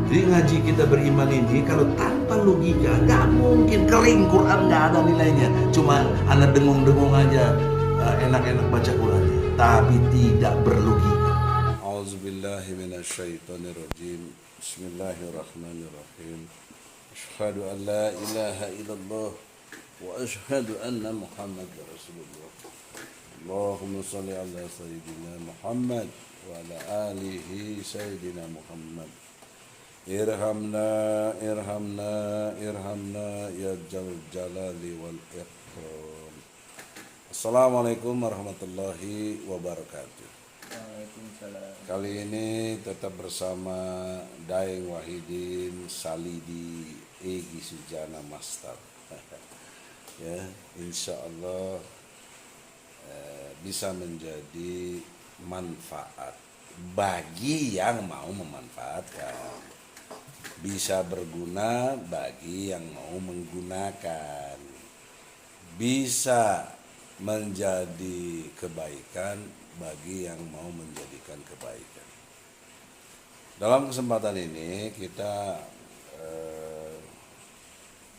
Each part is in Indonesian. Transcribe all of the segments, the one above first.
Jadi ngaji kita beriman ini kalau tanpa logika nggak mungkin, kering, Quran nggak ada nilainya. Cuma anak dengung-dengung aja, enak-enak baca Qurannya, tapi tidak berlogika. Auzubillahi minasyaitonirrajim. Bismillahirrahmanirrahim. Asyhadu an la ilaha illallah wa asyhadu anna Muhammadar Rasulullah. Allahumma shalli ala sayyidina Muhammad wa ala alihi sayyidina Muhammad. Irhamna, irhamna, irhamna ya Jal Jalali wal Ikram. Assalamualaikum warahmatullahi wabarakatuh. Waalaikumsalam. Kali ini tetap bersama Daeng Wahidin Salidi Egi Sujana Master. Ya, insya Allah bisa menjadi manfaat bagi yang mau memanfaatkan, bisa berguna bagi yang mau menggunakan, bisa menjadi kebaikan bagi yang mau menjadikan kebaikan. Dalam kesempatan ini kita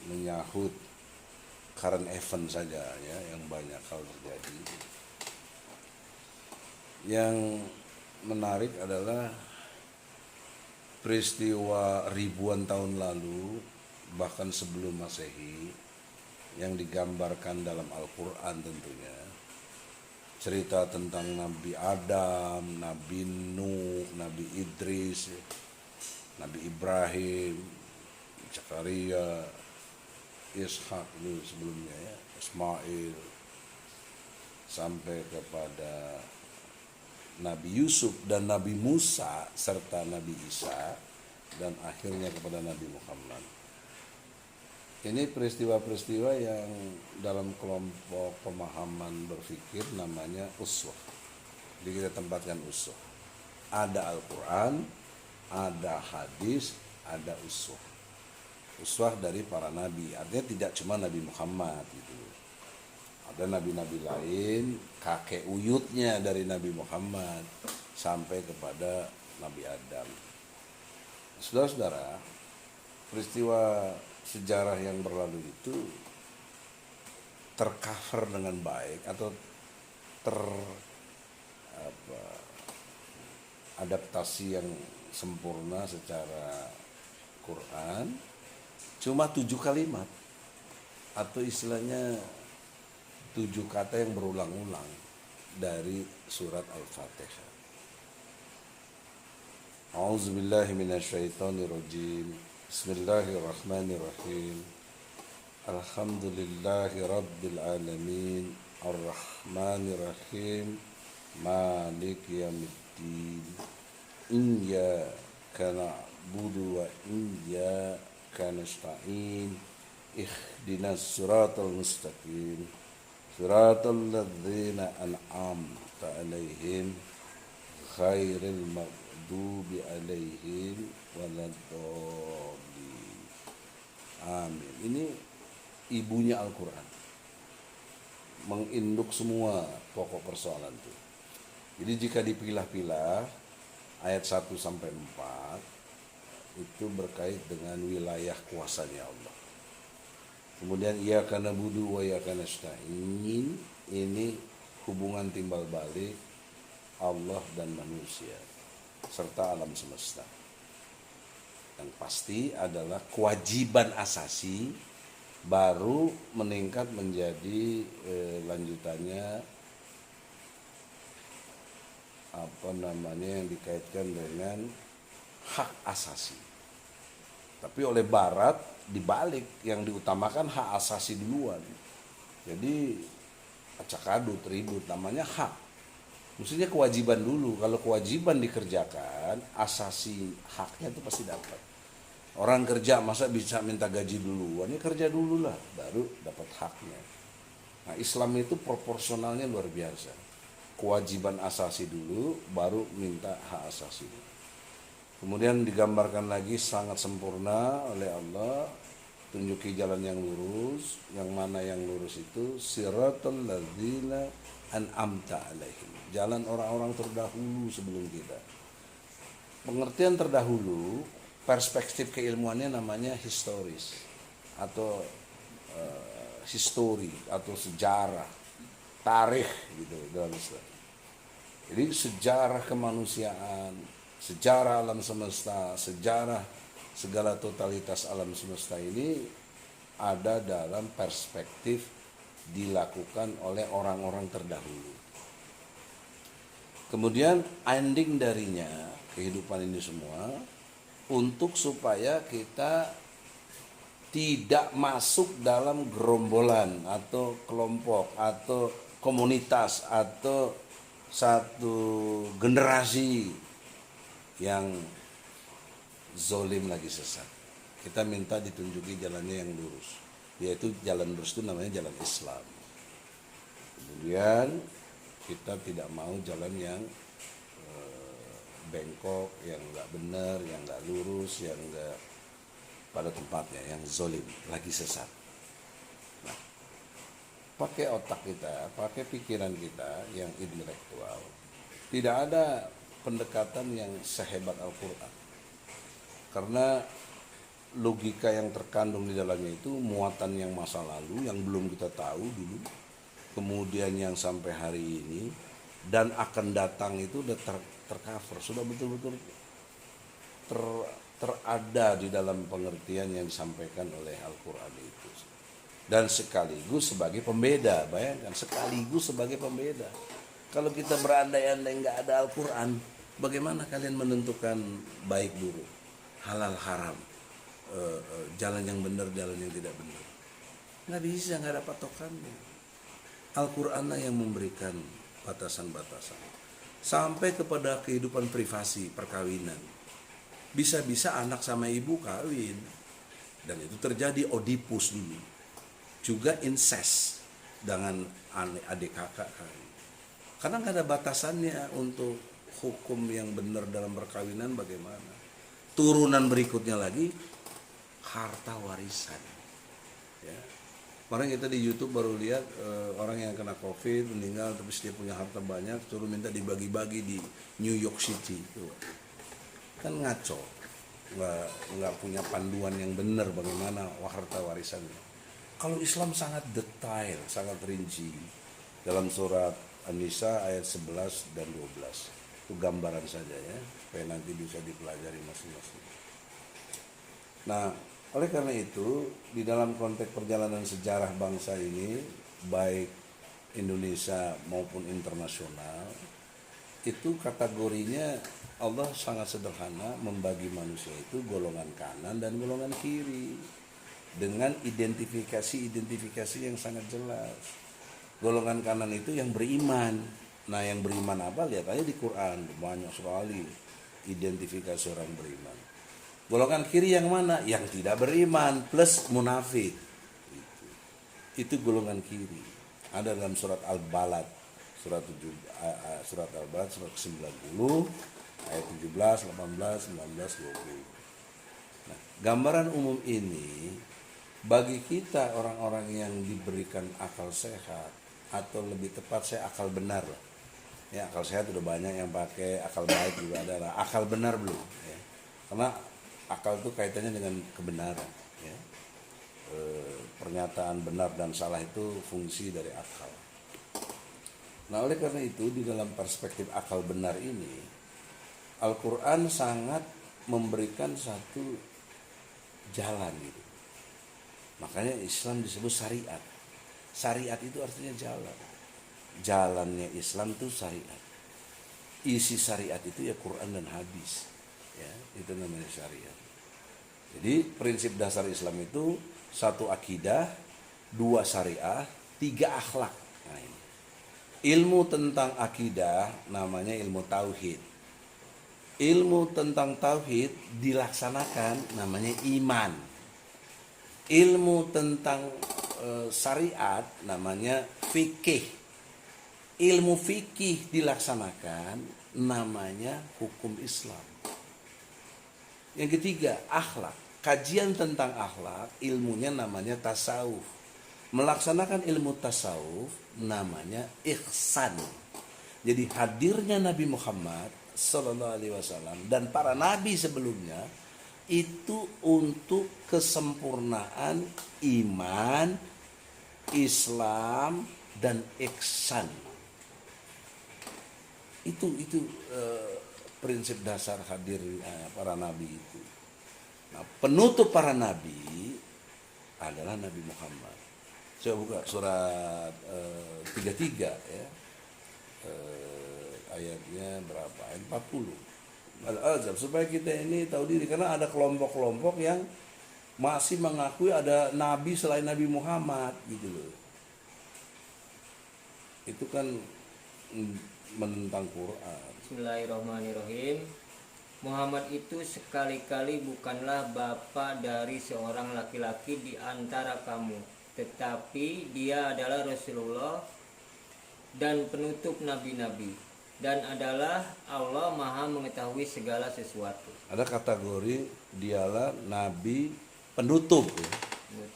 menyahut current event saja ya, yang banyak hal terjadi. Yang menarik adalah peristiwa ribuan tahun lalu, bahkan sebelum Masehi, yang digambarkan dalam Al-Quran tentunya. Cerita tentang Nabi Adam, Nabi Nuh, Nabi Idris, Nabi Ibrahim, Zakaria, Ishak itu sebelumnya ya, Ismail, sampai kepada Nabi Yusuf dan Nabi Musa serta Nabi Isa, dan akhirnya kepada Nabi Muhammad. Ini peristiwa-peristiwa yang dalam kelompok pemahaman berpikir namanya uswah. Jadi kita tempatkan uswah. Ada Al-Quran, ada hadis, ada uswah. Uswah dari para nabi, artinya tidak cuma Nabi Muhammad gitu. Ada nabi-nabi lain, kakek uyutnya dari Nabi Muhammad sampai kepada Nabi Adam. Saudara-saudara, peristiwa sejarah yang berlalu itu tercover dengan baik atau adaptasi yang sempurna secara Quran cuma 7 kalimat atau istilahnya 7 kata yang berulang-ulang dari surat Al-Fatihah. A'udzubillahi minasyaitonirrajim. Bismillahirrahmanirrahim. Alhamdulillahi rabbil alamin. Ar-Rahmanirrahim. Maliki yaumiddin. Iyyaka na'budu wa iyyaka nasta'in. Ihdinas siratal mustaqim. Siratal ladzina an'amta 'alaihim ghairil maghdubi 'alaihim waladdallin. Amin. Ini ibunya Al-Quran, menginduk semua pokok persoalan itu. Jadi jika dipilah-pilah ayat 1 sampai 4 itu berkait dengan wilayah kuasanya Allah. Kemudian iyyaka na'budu wa iyyaka nasta'in, ini hubungan timbal balik Allah dan manusia serta alam semesta. Yang pasti adalah kewajiban asasi baru meningkat menjadi lanjutannya yang dikaitkan dengan hak asasi. Tapi oleh Barat dibalik, yang diutamakan hak asasi duluan. Jadi acak-adut, ribut, namanya hak. Mestinya kewajiban dulu. Kalau kewajiban dikerjakan, asasi haknya itu pasti dapat. Orang kerja masa bisa minta gaji duluan? Ya kerja dulu lah, baru dapat haknya. Nah, Islam itu proporsionalnya luar biasa. Kewajiban asasi dulu, baru minta hak asasi. Kemudian digambarkan lagi sangat sempurna oleh Allah, tunjuki jalan yang lurus. Yang mana yang lurus itu? Siratal ladzina an'amta 'alaihim, jalan orang-orang terdahulu sebelum kita. Pengertian terdahulu perspektif keilmuannya namanya historis atau histori atau sejarah, tarikh gitu dalam Islam. Jadi sejarah kemanusiaan, sejarah alam semesta, sejarah segala totalitas alam semesta ini ada dalam perspektif dilakukan oleh orang-orang terdahulu. Kemudian ending darinya kehidupan ini semua untuk supaya kita tidak masuk dalam gerombolan atau kelompok atau komunitas atau satu generasi yang zolim lagi sesat. Kita minta ditunjuki jalannya yang lurus, yaitu jalan lurus itu namanya jalan Islam. Kemudian kita tidak mau jalan yang bengkok, yang nggak benar, yang nggak lurus, yang nggak pada tempatnya, yang zolim, lagi sesat. Nah, pakai otak kita, pakai pikiran kita yang intelektual. Tidak ada pendekatan yang sehebat Al-Quran. Karena logika yang terkandung di dalamnya itu muatan yang masa lalu, yang belum kita tahu dulu, kemudian yang sampai hari ini, dan akan datang itu udah tercover, sudah betul-betul terada di dalam pengertian yang disampaikan oleh Al-Quran itu. Dan sekaligus sebagai pembeda, bayangkan, sekaligus sebagai pembeda. Kalau kita berandai-andai nggak ada Al-Quran, bagaimana kalian menentukan baik buruk, halal haram, jalan yang benar, jalan yang tidak benar? Nggak bisa, nggak ada patokannya. Al-Quran yang memberikan batasan-batasan sampai kepada kehidupan privasi, perkawinan. Bisa-bisa anak sama ibu kawin, dan itu terjadi Oedipus dulu, juga incest dengan adik kakak kawin. Karena nggak ada batasannya untuk hukum yang benar dalam perkawinan bagaimana. Turunan berikutnya lagi harta warisan. Ya. Kemarin kita di YouTube baru lihat orang yang kena COVID meninggal, tapi dia punya harta banyak, suruh minta dibagi-bagi di New York City. Tuh. Kan ngaco, nggak punya panduan yang benar bagaimana harta warisannya. Kalau Islam sangat detail, sangat rinci dalam surat An-Nisa ayat 11 dan 12. Itu gambaran saja ya, supaya nanti bisa dipelajari masing-masing. Nah, oleh karena itu di dalam konteks perjalanan sejarah bangsa ini, baik Indonesia maupun internasional, itu kategorinya Allah sangat sederhana membagi manusia itu golongan kanan dan golongan kiri dengan identifikasi yang sangat jelas. Golongan kanan itu yang beriman. Nah, yang beriman apa? Lihat aja di Quran, banyak sekali identifikasi orang beriman. Golongan kiri yang mana? Yang tidak beriman plus munafik. Itu golongan kiri. Ada dalam surat Al-Balad, surat Al-Balad surat 90 ayat 17, 18, 19, 20. Nah, gambaran umum ini bagi kita orang-orang yang diberikan akal sehat, atau lebih tepat saya akal benar. Ya, akal sehat udah banyak yang pakai, akal baik juga ada lah. Akal benar belum? Ya. Karena akal itu kaitannya dengan kebenaran. Ya. Pernyataan benar dan salah itu fungsi dari akal. Nah, oleh karena itu di dalam perspektif akal benar ini, Al-Quran sangat memberikan satu jalan gitu. Makanya Islam disebut syariat. Syariat itu artinya jalan. Jalannya Islam itu syariat. Isi syariat itu ya Quran dan hadis. Ya, itu namanya syariat. Jadi prinsip dasar Islam itu 1 akidah, 2 syariah, 3 akhlak. Nah, ini. Ilmu tentang akidah namanya ilmu tauhid. Ilmu tentang tauhid dilaksanakan namanya iman. Ilmu tentang syariat namanya fikih. Ilmu fikih dilaksanakan namanya hukum Islam. Yang ketiga, akhlak. Kajian tentang akhlak, ilmunya namanya tasawuf. Melaksanakan ilmu tasawuf namanya ihsan. Jadi hadirnya Nabi Muhammad Sallallahu Alaihi Wasallam dan para nabi sebelumnya itu untuk kesempurnaan iman, Islam dan ihsan. Itu prinsip dasar hadir para nabi itu. Nah, penutup para nabi adalah Nabi Muhammad. Saya buka surat 33 ya. Ayatnya berapa? Ayat 40. Al-Azab, supaya kita ini tahu diri, karena ada kelompok-kelompok yang masih mengakui ada nabi selain Nabi Muhammad gitu loh. Itu kan menentang Quran. Bismillahirrahmanirrahim. Muhammad itu sekali-kali bukanlah bapa dari seorang laki-laki di antara kamu, tetapi dia adalah Rasulullah dan penutup nabi-nabi, dan adalah Allah Maha mengetahui segala sesuatu. Ada kategori dialah nabi penutup ya,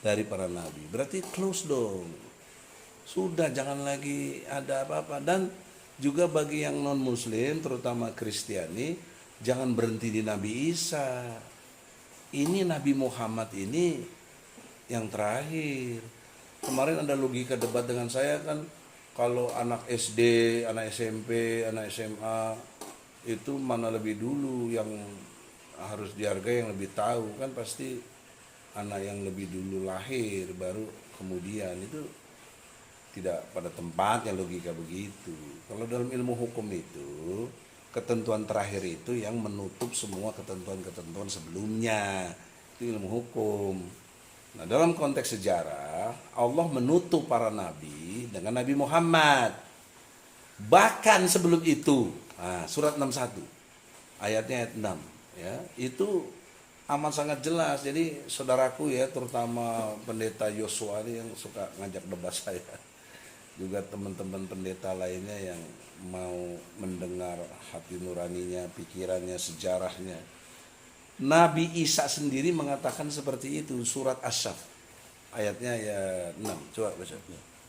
dari para nabi. Berarti close dong. Sudah, jangan lagi ada apa-apa. Dan juga bagi yang non muslim, terutama Kristiani, jangan berhenti di Nabi Isa. Ini Nabi Muhammad ini yang terakhir. Kemarin ada logika debat dengan saya kan, kalau anak SD, anak SMP, anak SMA itu mana lebih dulu yang harus dihargai, yang lebih tahu kan pasti anak yang lebih dulu lahir baru kemudian. Itu tidak pada tempatnya logika begitu. Kalau dalam ilmu hukum itu ketentuan terakhir itu yang menutup semua ketentuan-ketentuan sebelumnya. Itu ilmu hukum. Nah, dalam konteks sejarah, Allah menutup para nabi dengan Nabi Muhammad. Bahkan sebelum itu, surat 61, ayatnya ayat 6, ya, itu amat sangat jelas. Jadi saudaraku ya, terutama pendeta Yosua ini yang suka ngajak debat saya, juga teman-teman pendeta lainnya yang mau mendengar hati nuraninya, pikirannya, sejarahnya. Nabi Isa sendiri mengatakan seperti itu, surat As-Saff ayatnya ya 6. Coba baca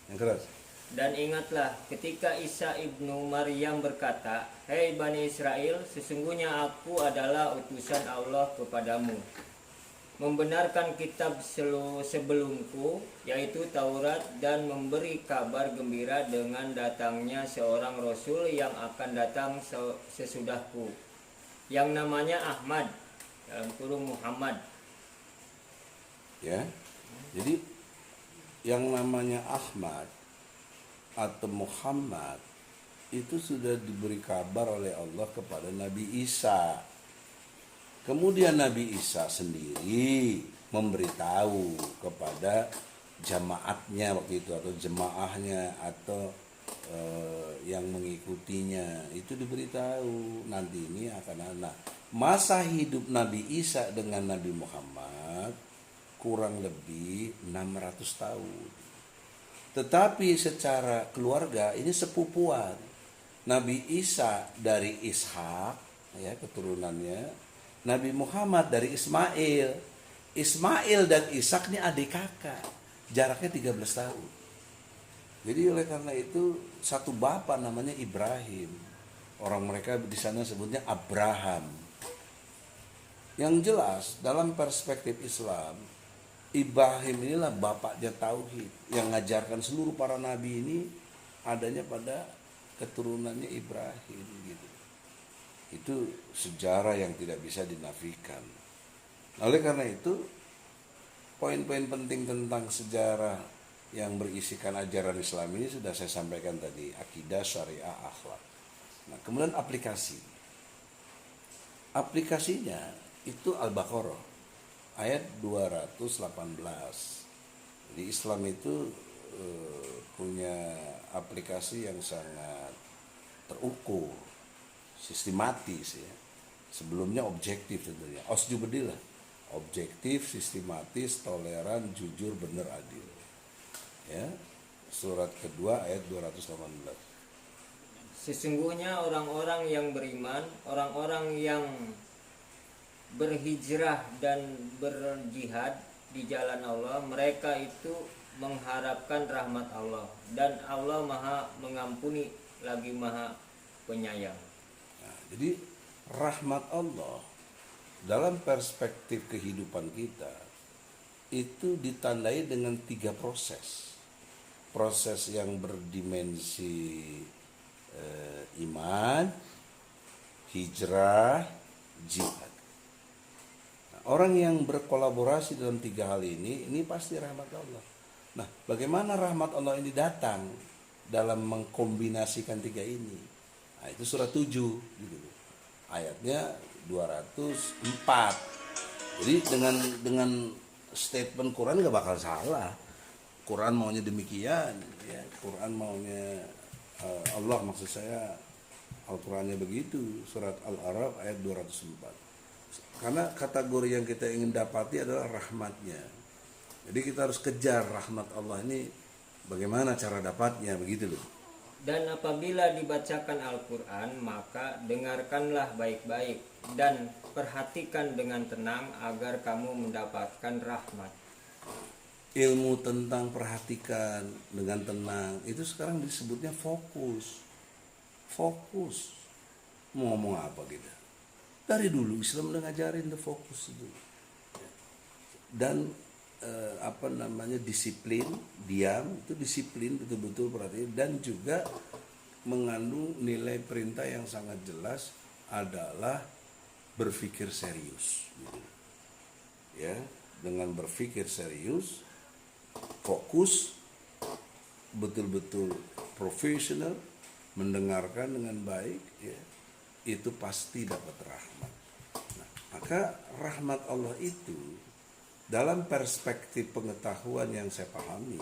yang keras. Dan ingatlah ketika Isa ibnu Maryam berkata, "Hei Bani Israel, sesungguhnya aku adalah utusan Allah kepadamu, membenarkan kitab sebelumku, yaitu Taurat, dan memberi kabar gembira dengan datangnya seorang Rasul yang akan datang sesudahku, yang namanya Ahmad," dalam kurung Muhammad. Ya, jadi yang namanya Ahmad atau Muhammad itu sudah diberi kabar oleh Allah kepada Nabi Isa. Kemudian Nabi Isa sendiri memberitahu kepada jamaatnya waktu itu, atau jemaahnya, atau yang mengikutinya, itu diberitahu nanti ini akan ada. Masa hidup Nabi Isa dengan Nabi Muhammad kurang lebih 600 tahun. Tetapi secara keluarga ini sepupuan. Nabi Isa dari Ishak, ya, keturunannya. Nabi Muhammad dari Ismail. Ismail dan Ishak ini adik kakak. Jaraknya 13 tahun. Jadi oleh karena itu satu bapak namanya Ibrahim. Orang mereka di sana sebutnya Abraham. Yang jelas dalam perspektif Islam, Ibrahim inilah bapaknya tauhid, yang mengajarkan seluruh para nabi ini adanya pada keturunannya Ibrahim gitu. Itu sejarah yang tidak bisa dinafikan. Oleh karena itu, poin-poin penting tentang sejarah yang berisikan ajaran Islam ini sudah saya sampaikan tadi, akidah, syariah, akhlak. Nah, kemudian aplikasi. Aplikasinya itu Al-Baqarah ayat 218. Jadi Islam itu punya aplikasi yang sangat terukur, sistematis ya. Sebelumnya objektif tentunya. Osjubedilah. Objektif, sistematis, toleran, jujur, benar, adil. Ya. Surat kedua ayat 218. Sesungguhnya orang-orang yang beriman, orang-orang yang berhijrah dan berjihad di jalan Allah, mereka itu mengharapkan rahmat Allah, dan Allah Maha mengampuni lagi Maha penyayang. Nah, jadi rahmat Allah dalam perspektif kehidupan kita itu ditandai dengan 3 proses. Proses yang berdimensi iman, hijrah, jihad. Nah, orang yang berkolaborasi dalam 3 hal ini pasti rahmat Allah. Nah, bagaimana rahmat Allah ini datang dalam mengkombinasikan 3 ini? Nah, itu surat 7 gitu. Ayatnya 204. Jadi dengan statement Quran gak bakal salah. Quran maunya demikian, ya. Quran maunya Allah, maksud saya Al-Qurannya begitu. Surat Al-A'raf ayat 204. Karena kategori yang kita ingin dapati adalah rahmatnya. Jadi kita harus kejar rahmat Allah ini. Bagaimana cara dapatnya, begitu loh. Dan apabila dibacakan Al-Quran, maka dengarkanlah baik-baik dan perhatikan dengan tenang agar kamu mendapatkan rahmat. Ilmu tentang perhatikan dengan tenang itu sekarang disebutnya fokus. Mau ngomong apa kita? Dari dulu Islam udah ngajarin the fokus itu. Dan disiplin, diam itu disiplin, betul-betul perhatian, dan juga mengandung nilai perintah yang sangat jelas adalah berpikir serius gitu. Ya, dengan berpikir serius, fokus, betul-betul profesional, mendengarkan dengan baik, ya, itu pasti dapat rahmat. Nah, maka rahmat Allah itu dalam perspektif pengetahuan yang saya pahami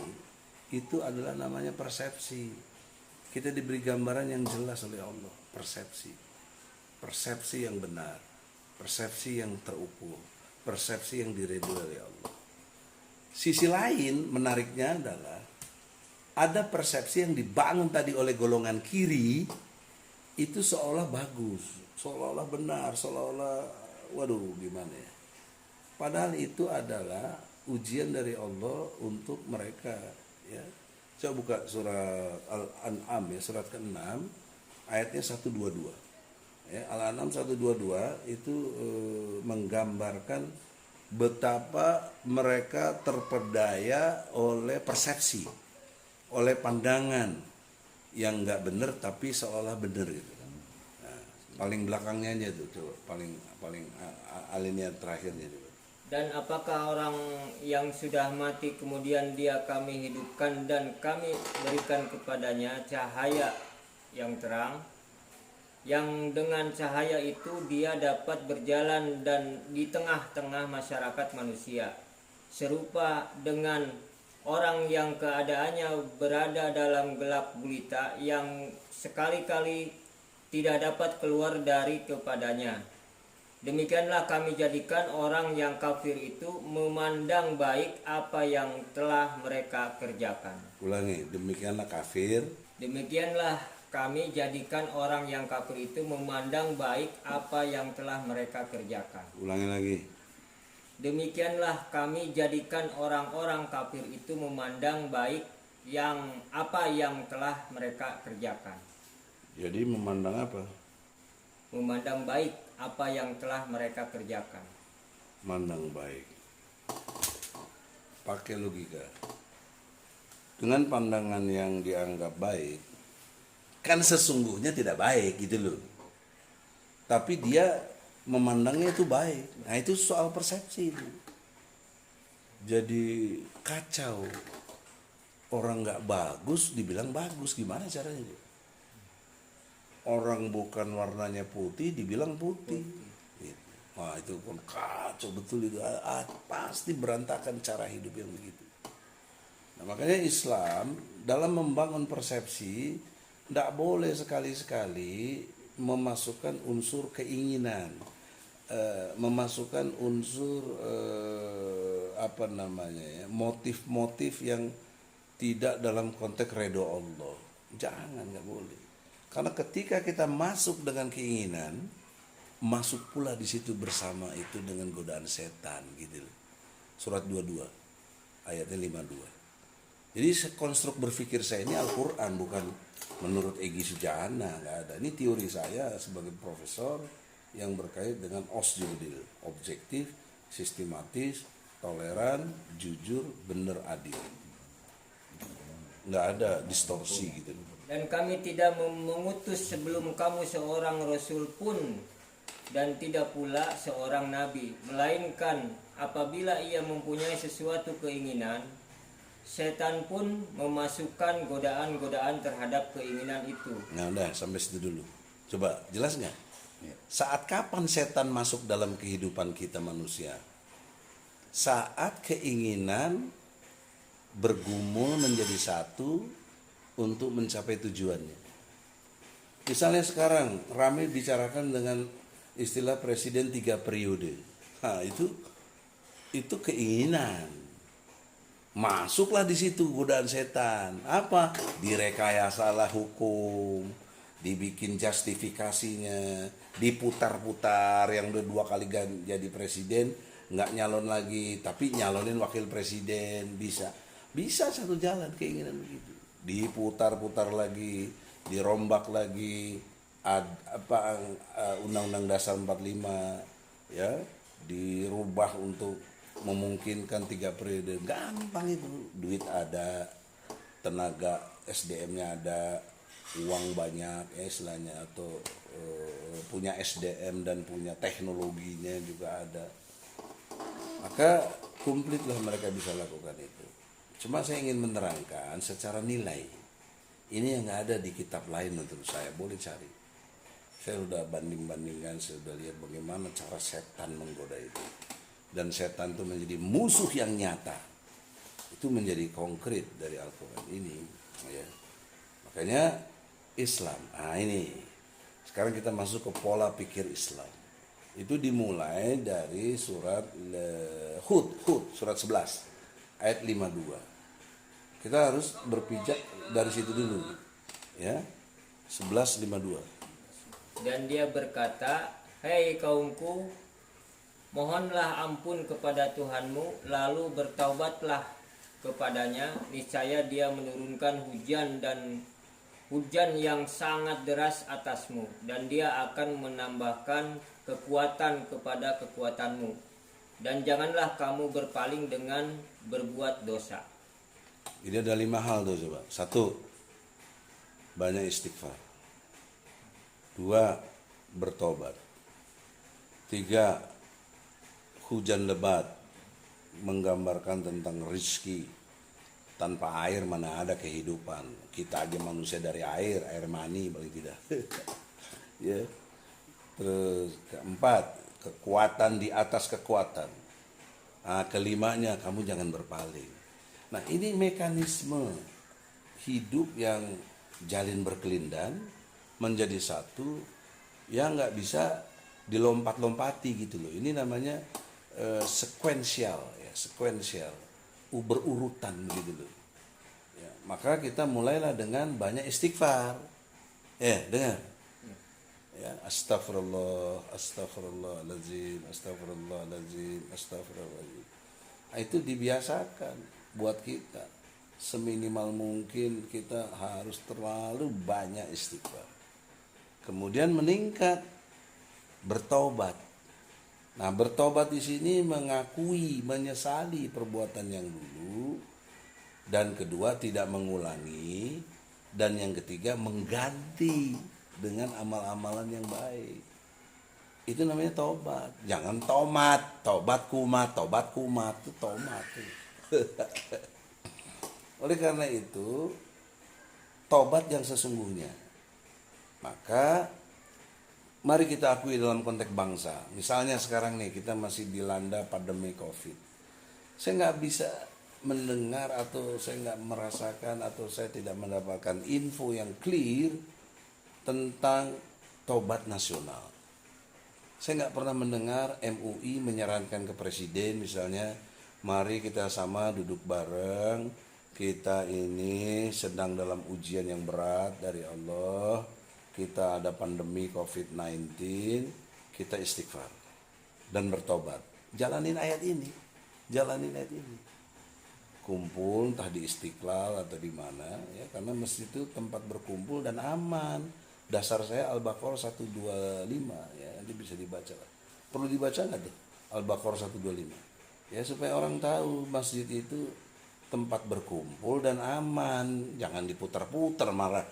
itu adalah namanya persepsi. Kita diberi gambaran yang jelas oleh Allah, persepsi yang benar, persepsi yang terukur, persepsi yang diridhoi oleh Allah. Sisi lain menariknya adalah ada persepsi yang dibangun tadi oleh golongan kiri itu seolah bagus, seolah-olah benar, seolah-olah waduh gimana ya. Padahal itu adalah ujian dari Allah untuk mereka, ya. Coba buka surat Al-An'am, ya, surat ke-6 ayatnya 122. Ya, Al-An'am 122 itu menggambarkan betapa mereka terpedaya oleh persepsi, oleh pandangan yang nggak benar tapi seolah benar gitu. Nah, paling belakangnya aja tuh, coba paling alinea terakhirnya coba. Dan apakah orang yang sudah mati kemudian dia kami hidupkan dan kami berikan kepadanya cahaya yang terang, yang dengan cahaya itu dia dapat berjalan dan di tengah-tengah masyarakat manusia, serupa dengan orang yang keadaannya berada dalam gelap gulita yang sekali-kali tidak dapat keluar dari kepadanya. Demikianlah kami jadikan orang yang kafir itu memandang baik apa yang telah mereka kerjakan. Ulangi, demikianlah kafir. Demikianlah kami jadikan orang yang kafir itu memandang baik apa yang telah mereka kerjakan. Ulangi lagi. Demikianlah kami jadikan orang-orang kafir itu memandang baik apa yang telah mereka kerjakan. Jadi memandang apa? Memandang baik apa yang telah mereka kerjakan. Mandang baik. Pakai logika. Dengan pandangan yang dianggap baik, kan sesungguhnya tidak baik gitu loh. Tapi dia memandangnya itu baik. Nah itu soal persepsi itu. Jadi kacau. Orang nggak bagus dibilang bagus, gimana caranya? Orang bukan warnanya putih dibilang putih. Wah itu kan kacau betul itu. Pasti berantakan cara hidup yang begitu. Nah, makanya Islam dalam membangun persepsi tidak boleh sekali-sekali memasukkan unsur keinginan, memasukkan unsur motif-motif yang tidak dalam konteks ridho Allah. Jangan, nggak boleh. Karena ketika kita masuk dengan keinginan, masuk pula di situ bersama itu dengan godaan setan gitu. Surat 22 ayatnya 52. Jadi konstruk berpikir saya ini Al-Quran, bukan menurut Egy Sujana, nggak ada. Ini teori saya sebagai profesor yang berkait dengan osjudil, objektif, sistematis, toleran, jujur, benar, adil. Nggak ada distorsi gitu. Dan kami tidak mengutus sebelum kamu seorang rasul pun dan tidak pula seorang nabi, melainkan apabila ia mempunyai sesuatu keinginan, setan pun memasukkan godaan-godaan terhadap keinginan itu. Nah udah sampai situ dulu. Coba jelas nggak? Saat kapan setan masuk dalam kehidupan kita manusia? Saat keinginan bergumul menjadi satu untuk mencapai tujuannya. Misalnya sekarang ramai bicarakan dengan istilah presiden 3 periode. Nah, itu keinginan. Masuklah di situ godaan setan. Apa? Direkayasalah hukum, dibikin justifikasinya, diputar-putar yang udah 2 kali jadi presiden nggak nyalon lagi, tapi nyalonin wakil presiden bisa satu jalan keinginan begitu. Diputar-putar lagi, dirombak lagi, Undang-Undang Dasar 45 ya dirubah untuk memungkinkan 3 periode. Gampang itu, duit ada, tenaga SDM-nya ada, uang banyak istilahnya, atau punya SDM dan punya teknologinya juga ada, maka komplitlah mereka bisa lakukan itu. Cuma saya ingin menerangkan secara nilai, ini yang nggak ada di kitab lain menurut saya, boleh cari. Saya sudah banding-bandingkan, saya sudah lihat bagaimana cara setan menggoda itu. Dan setan itu menjadi musuh yang nyata. Itu menjadi konkret dari Al-Quran ini. Ya. Makanya Islam, ini. Sekarang kita masuk ke pola pikir Islam. Itu dimulai dari surat Hud, surat 11, ayat 52. Kita harus berpijak dari situ dulu. Ya, 11:52. Dan dia berkata, "Hei kaumku, mohonlah ampun kepada Tuhanmu, lalu bertaubatlah kepadanya, niscaya dia menurunkan hujan yang sangat deras atasmu, dan dia akan menambahkan kekuatan kepada kekuatanmu. Dan janganlah kamu berpaling dengan berbuat dosa." Ini ada 5 hal tuh coba. 1, banyak istighfar. 2, bertobat. 3, hujan lebat, menggambarkan tentang rizki. Tanpa air mana ada kehidupan. Kita aja manusia dari air mani paling tidak. Ya. Terus 4, kekuatan di atas kekuatan. Nah, kelimanya, kamu jangan berpaling. Nah, ini mekanisme hidup yang jalin berkelindan menjadi satu yang nggak bisa dilompat-lompati gitu loh. Ini namanya sekuensial, berurutan gitu loh. Ya, maka kita mulailah dengan banyak istighfar. Dengar. Ya, astagfirullah, astagfirullahaladzim, astagfirullahaladzim, astagfirullahaladzim. Nah, itu dibiasakan buat kita. Seminimal mungkin kita harus terlalu banyak istighfar. Kemudian meningkat, bertobat. Nah, bertobat di sini mengakui, menyesali perbuatan yang dulu, dan kedua tidak mengulangi, dan yang ketiga mengganti dengan amal-amalan yang baik. Itu namanya tobat. Jangan tobat kumat itu tomat. Oleh karena itu, tobat yang sesungguhnya. Maka mari kita akui dalam konteks bangsa. Misalnya sekarang nih kita masih dilanda pandemi COVID. Saya nggak bisa mendengar, atau saya nggak merasakan, atau saya tidak mendapatkan info yang clear tentang tobat nasional. Saya nggak pernah mendengar MUI menyarankan ke presiden misalnya, mari kita sama duduk bareng, kita ini sedang dalam ujian yang berat dari Allah, kita ada pandemi COVID-19, kita istighfar dan bertobat. Jalanin ayat ini. Kumpul entah di Istiqlal atau di mana, ya, karena masjid itu tempat berkumpul dan aman. Dasar saya Al-Baqarah 125 ya, nanti bisa dibaca lah. Perlu dibaca nggak tuh Al-Baqarah 125? Ya supaya orang tahu masjid itu tempat berkumpul dan aman, jangan diputar-putar malah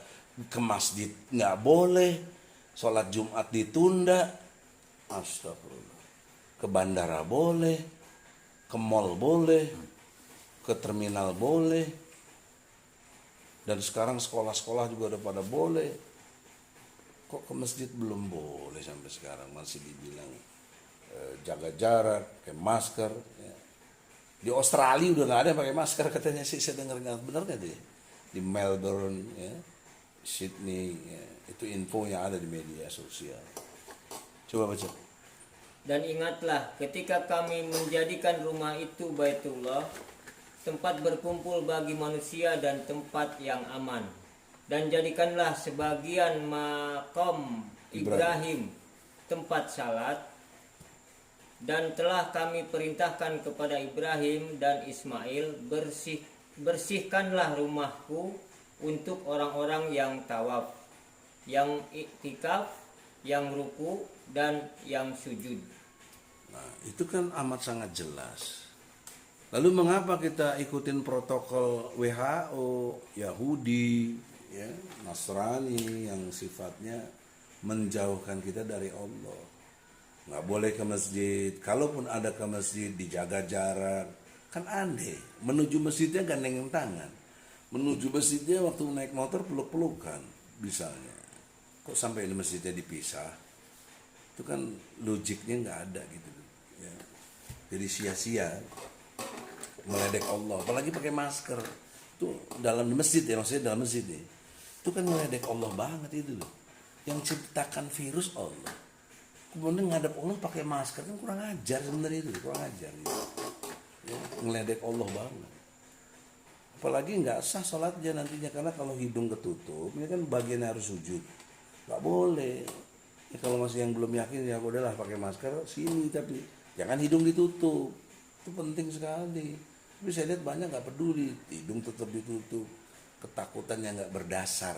ke masjid nggak boleh, sholat Jumat ditunda, astagfirullah. Ke bandara boleh, ke mall boleh, ke terminal boleh, dan sekarang sekolah-sekolah juga udah pada boleh. Kok ke masjid belum boleh sampai sekarang masih dibilang jaga jarak, pakai masker. Ya. Di Australia udah nggak ada yang pakai masker katanya sih, saya dengar, nggak benar nggak tuh ya? Di Melbourne, ya, Sydney, ya. Itu info yang ada di media sosial. Coba baca. Dan ingatlah ketika kami menjadikan rumah itu Baitullah, tempat berkumpul bagi manusia dan tempat yang aman. Dan jadikanlah sebagian makom Ibrahim tempat salat. Dan telah kami perintahkan kepada Ibrahim dan Ismail, bersihkanlah rumahku untuk orang-orang yang tawaf, yang iktikaf, yang ruku, dan yang sujud. Nah, itu kan amat sangat jelas. Lalu mengapa kita ikutin protokol WHO, Yahudi, ya, Nasrani yang sifatnya menjauhkan kita dari Allah? Nggak boleh ke masjid, kalaupun ada ke masjid dijaga jarak. Kan aneh, menuju masjidnya gandeng tangan, menuju masjidnya waktu naik motor peluk-pelukan misalnya. Kok sampai di masjidnya dipisah? Itu kan logiknya nggak ada gitu ya. Jadi sia-sia meledek Allah, apalagi pakai masker. Itu dalam masjid ya, maksudnya dalam masjid nih. Itu kan meledek Allah banget itu loh. Yang ciptakan virus Allah. Kemudian ngadep Allah pakai masker, kan kurang ajar sebenarnya itu, kurang ajar gitu. Ya, ngeledek Allah banget. Apalagi nggak sah sholatnya nantinya, karena kalau hidung ketutup, ini kan bagiannya harus sujud, nggak boleh. Ya, kalau masih yang belum yakin ya udahlah pakai masker sini, tapi jangan hidung ditutup, itu penting sekali. Tapi saya lihat banyak nggak peduli, hidung tetap ditutup, ketakutan yang nggak berdasar,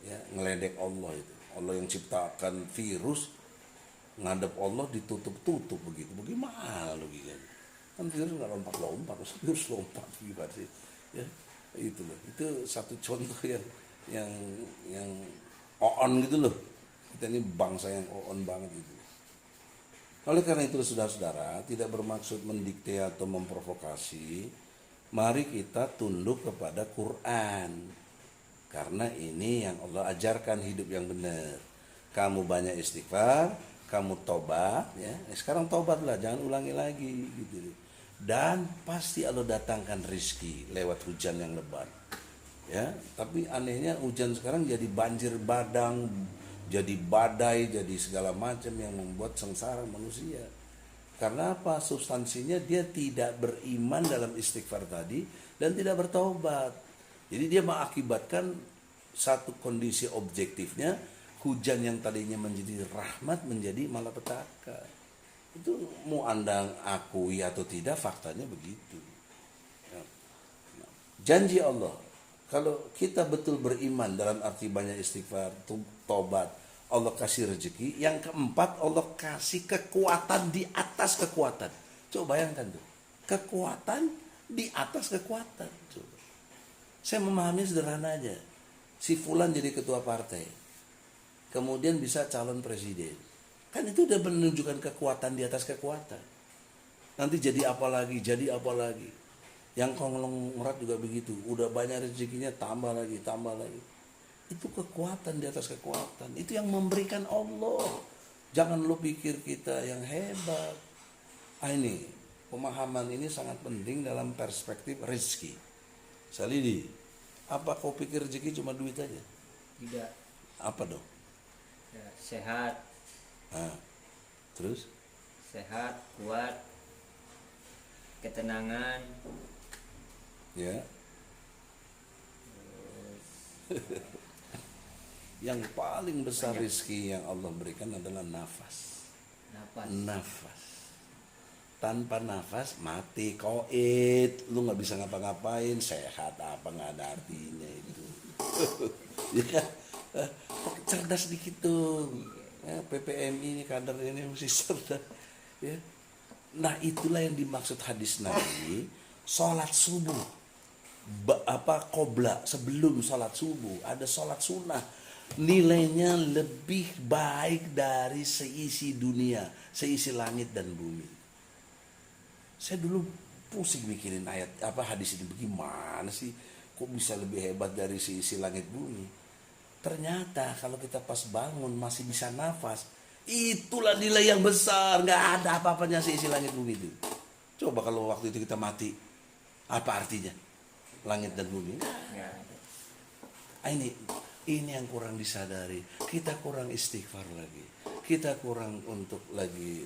ya ngeledek Allah itu. Allah yang ciptakan virus, ngadep Allah ditutup-tutup begitu, bagaimana logikanya? Kan virus nggak lompat-lompat, virus lompat gimana sih? Ya itu loh, itu satu contoh yang on gitu loh. Kita ini bangsa yang on banget gitu. Oleh karena itu saudara-saudara, tidak bermaksud mendikte atau memprovokasi, mari kita tunduk kepada Quran, karena ini yang Allah ajarkan hidup yang benar. Kamu banyak istighfar, kamu tobat, ya. Sekarang tobatlah, jangan ulangi lagi gitu. Dan pasti Allah datangkan rizki lewat hujan yang lebat. Ya, tapi anehnya hujan sekarang jadi banjir badang, jadi badai, jadi segala macam yang membuat sengsara manusia. Karena apa? Substansinya dia tidak beriman dalam istighfar tadi dan tidak bertobat. Jadi dia mengakibatkan satu kondisi objektifnya, hujan yang tadinya menjadi rahmat menjadi malapetaka. Itu mau Anda akui atau tidak, faktanya begitu. Janji Allah, kalau kita betul beriman dalam arti banyak istighfar, tobat, Allah kasih rezeki. Yang keempat, Allah kasih kekuatan di atas kekuatan. Coba bayangkan tuh, kekuatan di atas kekuatan. Coba. Saya memahami sederhana aja. Si Fulan jadi ketua partai, kemudian bisa calon presiden. Kan itu udah menunjukkan kekuatan di atas kekuatan. Nanti jadi apa lagi, jadi apa lagi. Yang konglomerat juga begitu, udah banyak rezekinya, tambah lagi, tambah lagi. Itu kekuatan di atas kekuatan. Itu yang memberikan Allah. Jangan lu pikir kita yang hebat. Ini pemahaman ini sangat penting dalam perspektif rezeki. Salidi, apa kau pikir rezeki cuma duit aja? Tidak. Apa dong? Ya, sehat. Nah, terus? Sehat, kuat, ketenangan. Ya. Yang paling besar rezeki yang Allah berikan adalah nafas. Nafas. Tanpa nafas mati koit, lu nggak bisa ngapa-ngapain, sehat apa nggak ada artinya itu. Ya, Cerdas dikit dong. Ya, PPMI ini kader ini mesti cerdas. Ya. Nah itulah yang dimaksud hadis Nabi. Sholat subuh, qobla sebelum sholat subuh ada sholat sunnah. Nilainya lebih baik dari seisi dunia, seisi langit dan bumi. Saya dulu pusing mikirin ayat hadis ini bagaimana sih, kok bisa lebih hebat dari seisi langit bumi. Ternyata kalau kita pas bangun masih bisa nafas, itulah nilai yang besar. Nggak ada apa-apanya seisi langit bumi itu. Coba kalau waktu itu kita mati, apa artinya langit dan bumi? Ya. Ini yang kurang disadari. Kita kurang istighfar lagi. Kita kurang untuk lagi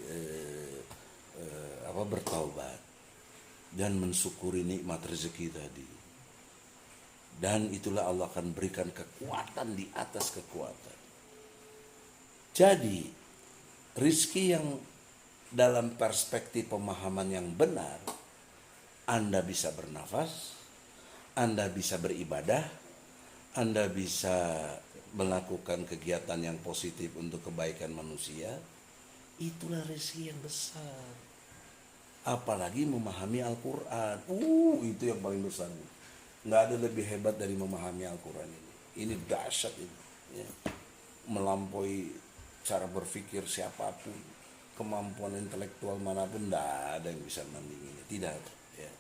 bertaubat dan mensyukuri nikmat rezeki tadi. Dan itulah Allah akan berikan kekuatan di atas kekuatan. Jadi rizki yang dalam perspektif pemahaman yang benar, Anda bisa bernafas, Anda bisa beribadah, Anda bisa melakukan kegiatan yang positif untuk kebaikan manusia. Itulah rezeki yang besar. Apalagi memahami Al-Quran. Itu yang paling besar. Nggak ada lebih hebat dari memahami Al-Quran ini. Ini dahsyat ini. Ya. Melampaui cara berpikir siapapun. Kemampuan intelektual manapun, nggak ada yang bisa menandinginya. Tidak. Ya.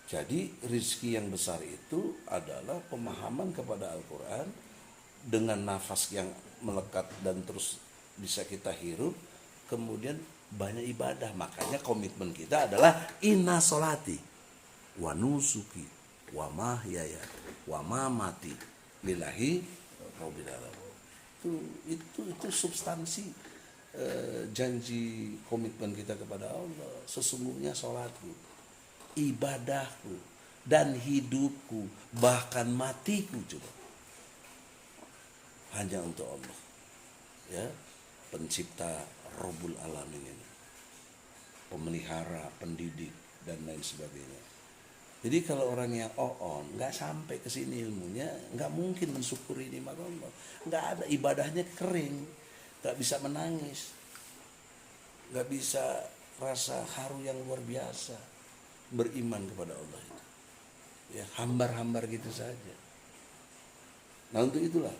Jadi rezeki yang besar itu adalah pemahaman kepada Al-Quran dengan nafas yang melekat dan terus bisa kita hirup, kemudian banyak ibadah. Makanya komitmen kita adalah inna solati wa nusuki wa mahyaya wa mamati lillahi rabbil alamin. Itu substansi janji komitmen kita kepada Allah. Sesungguhnya sholatku, ibadahku, dan hidupku, bahkan matiku juga hanya untuk Allah, ya, pencipta Rabbul Alamin ini, pemelihara, pendidik, dan lain sebagainya. Jadi kalau orang yang nggak sampai ke sini ilmunya, nggak mungkin mensyukuri nikmat Allah. Nggak ada, ibadahnya kering, nggak bisa menangis, nggak bisa rasa haru yang luar biasa beriman kepada Allah itu. Ya, hambar-hambar gitu saja. Nah untuk itulah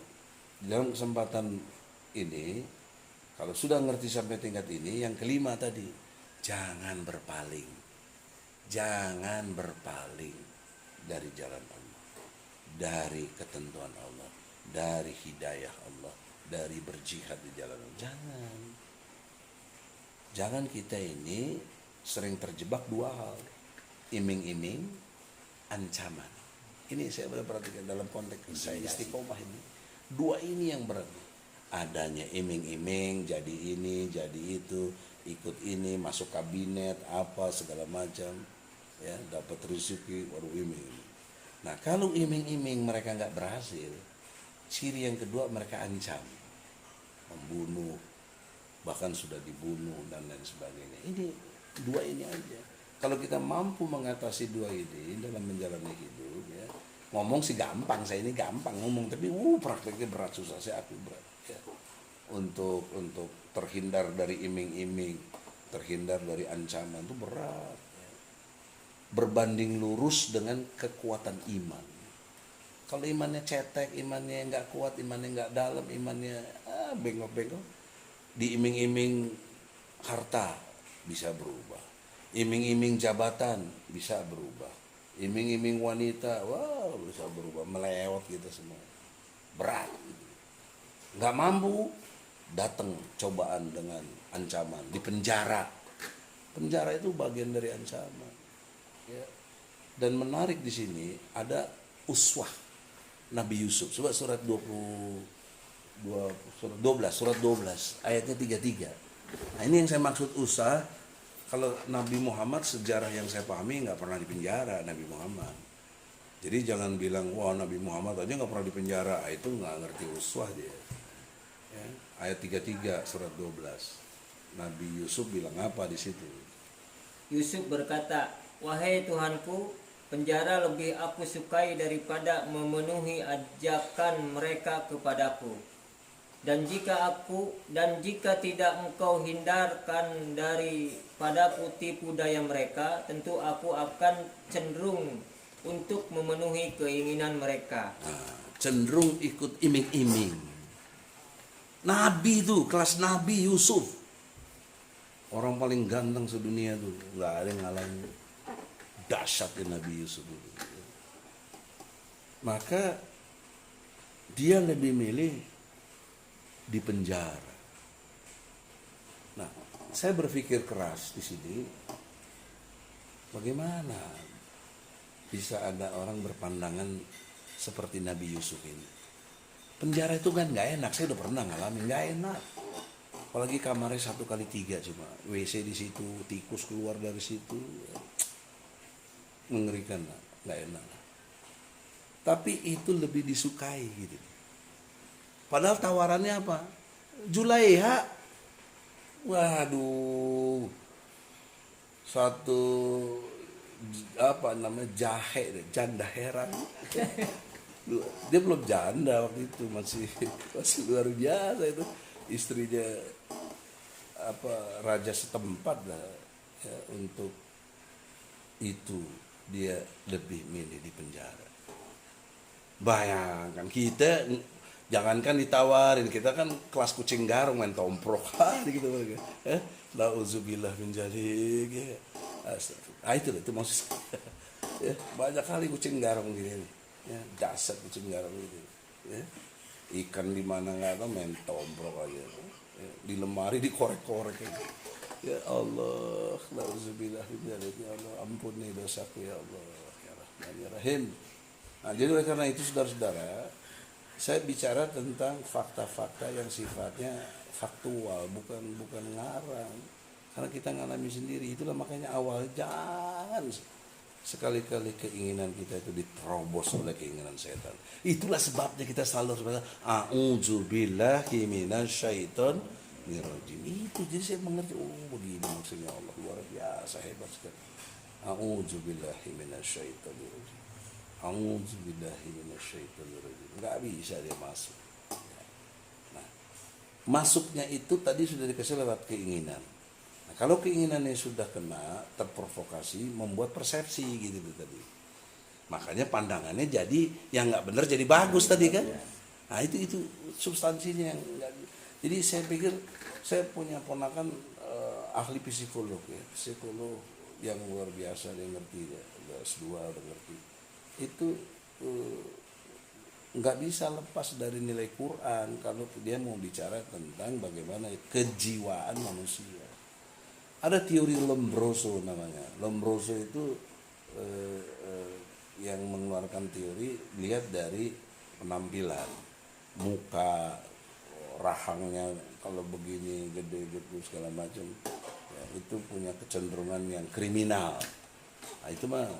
dalam kesempatan ini, kalau sudah ngerti sampai tingkat ini, yang kelima tadi, jangan berpaling. Jangan berpaling dari jalan Allah, dari ketentuan Allah, dari hidayah Allah, dari berjihad di jalan Allah. Jangan kita ini sering terjebak dua hal. Iming-iming, ancaman. Ini saya boleh perhatikan dalam konteks saya istiqomah ini. Dua ini yang berat. Adanya iming-iming, jadi ini, jadi itu, ikut ini, masuk kabinet, apa segala macam, ya, dapat rezeki, waduh iming. Nah kalau iming-iming mereka nggak berhasil, ciri yang kedua mereka ancam, membunuh, bahkan sudah dibunuh dan lain sebagainya. Ini dua ini aja. Kalau kita mampu mengatasi dua ini dalam menjalani hidup, ya, ngomong sih gampang, saya ini gampang ngomong, tapi prakteknya berat, susah, saya akui berat. Ya. Untuk terhindar dari iming-iming, terhindar dari ancaman itu berat. Ya. Berbanding lurus dengan kekuatan iman. Kalau imannya cetek, imannya nggak kuat, imannya nggak dalam, imannya bengok-bengok, diiming-iming harta bisa berubah. Iming-iming jabatan bisa berubah. Iming-iming wanita, bisa berubah, melewat kita semua. Berat. Nggak mampu, datang cobaan dengan ancaman, di penjara. Penjara itu bagian dari ancaman. Ya. Dan menarik di sini ada uswah Nabi Yusuf. Coba surat 12 ayatnya 33. Nah ini yang saya maksud usah. Kalau Nabi Muhammad, sejarah yang saya pahami, nggak pernah dipenjara Nabi Muhammad. Jadi jangan bilang wah Nabi Muhammad aja nggak pernah dipenjara, itu nggak ngerti uswah dia. Ya, ayat 33 surat 12. Nabi Yusuf bilang apa di situ? Yusuf berkata, wahai Tuhanku, penjara lebih aku sukai daripada memenuhi ajakan mereka kepadaku. Dan jika tidak engkau hindarkan daripadaku tipu daya mereka, tentu aku akan cenderung untuk memenuhi keinginan mereka. Cenderung ikut iming-iming. Nabi itu, kelas Nabi Yusuf, orang paling ganteng sedunia tuh, nggak ada yang ngalahin dahsyatnya Nabi Yusuf itu. Maka dia lebih milih di penjara. Nah, saya berpikir keras di sini, bagaimana bisa ada orang berpandangan seperti Nabi Yusuf ini? Penjara itu kan nggak enak, saya udah pernah ngalamin, nggak enak. Apalagi kamarnya 1x3 cuma, WC di situ, tikus keluar dari situ, mengerikan, nggak enak. Tapi itu lebih disukai gitu. Padahal tawarannya apa? Julaiha, waduh, satu apa namanya jahe, janda heran. Dia belum janda waktu itu, masih luar biasa itu, istrinya apa raja setempat lah ya, untuk itu dia lebih milih di penjara. Bayangkan kita, jangankan ditawarin, kita kan kelas kucing garong main tomprok gitu mereka. Nauzubillah min dzalik. Itu maksud saya. Ya, banyak kali kucing garong gini. Ya, dasar kucing garong gitu. Ya. Ikan di mana enggak tahu main tomprok aja. Ya, di lemari dikorek-korek gitu. Ya Allah, nauzubillah min dzalik. Ya Allah, ampuni dosaku ya Allah. Ya Rahman ya Rahim. Nah, jadi oleh karena itu saudara-saudara, saya bicara tentang fakta-fakta yang sifatnya faktual, bukan ngarang. Karena kita ngalami sendiri, itulah makanya awal jangan sekali-kali keinginan kita itu diterobos oleh keinginan setan. Itulah sebabnya kita selalu berkata, a'udzubillahi minasyaitonir rajim. Itu jadi saya mengerti, begini maksudnya Allah, luar biasa, hebat sekali. A'udzubillahi minasyaitonir rajim. A'udzubillahi minasyaitonirrajim. Enggak bisa dia masuk. Nah, masuknya itu tadi sudah dikasih lewat keinginan. Nah, kalau keinginannya sudah kena, terprovokasi, membuat persepsi gitu tadi. Makanya pandangannya jadi yang nggak benar jadi bagus tadi kan. Nah, itu substansinya yang enggak. Jadi saya pikir saya punya ponakan ahli psikolog ya, psikolog yang luar biasa, dia ngerti ya, S2 udah ngerti. Itu nggak bisa lepas dari nilai Quran kalau dia mau bicara tentang bagaimana kejiwaan manusia. Ada teori Lombroso namanya. Lombroso itu yang mengeluarkan teori lihat dari penampilan, muka, rahangnya kalau begini gede gitu segala macam, ya, itu punya kecenderungan yang kriminal. Nah, itu mah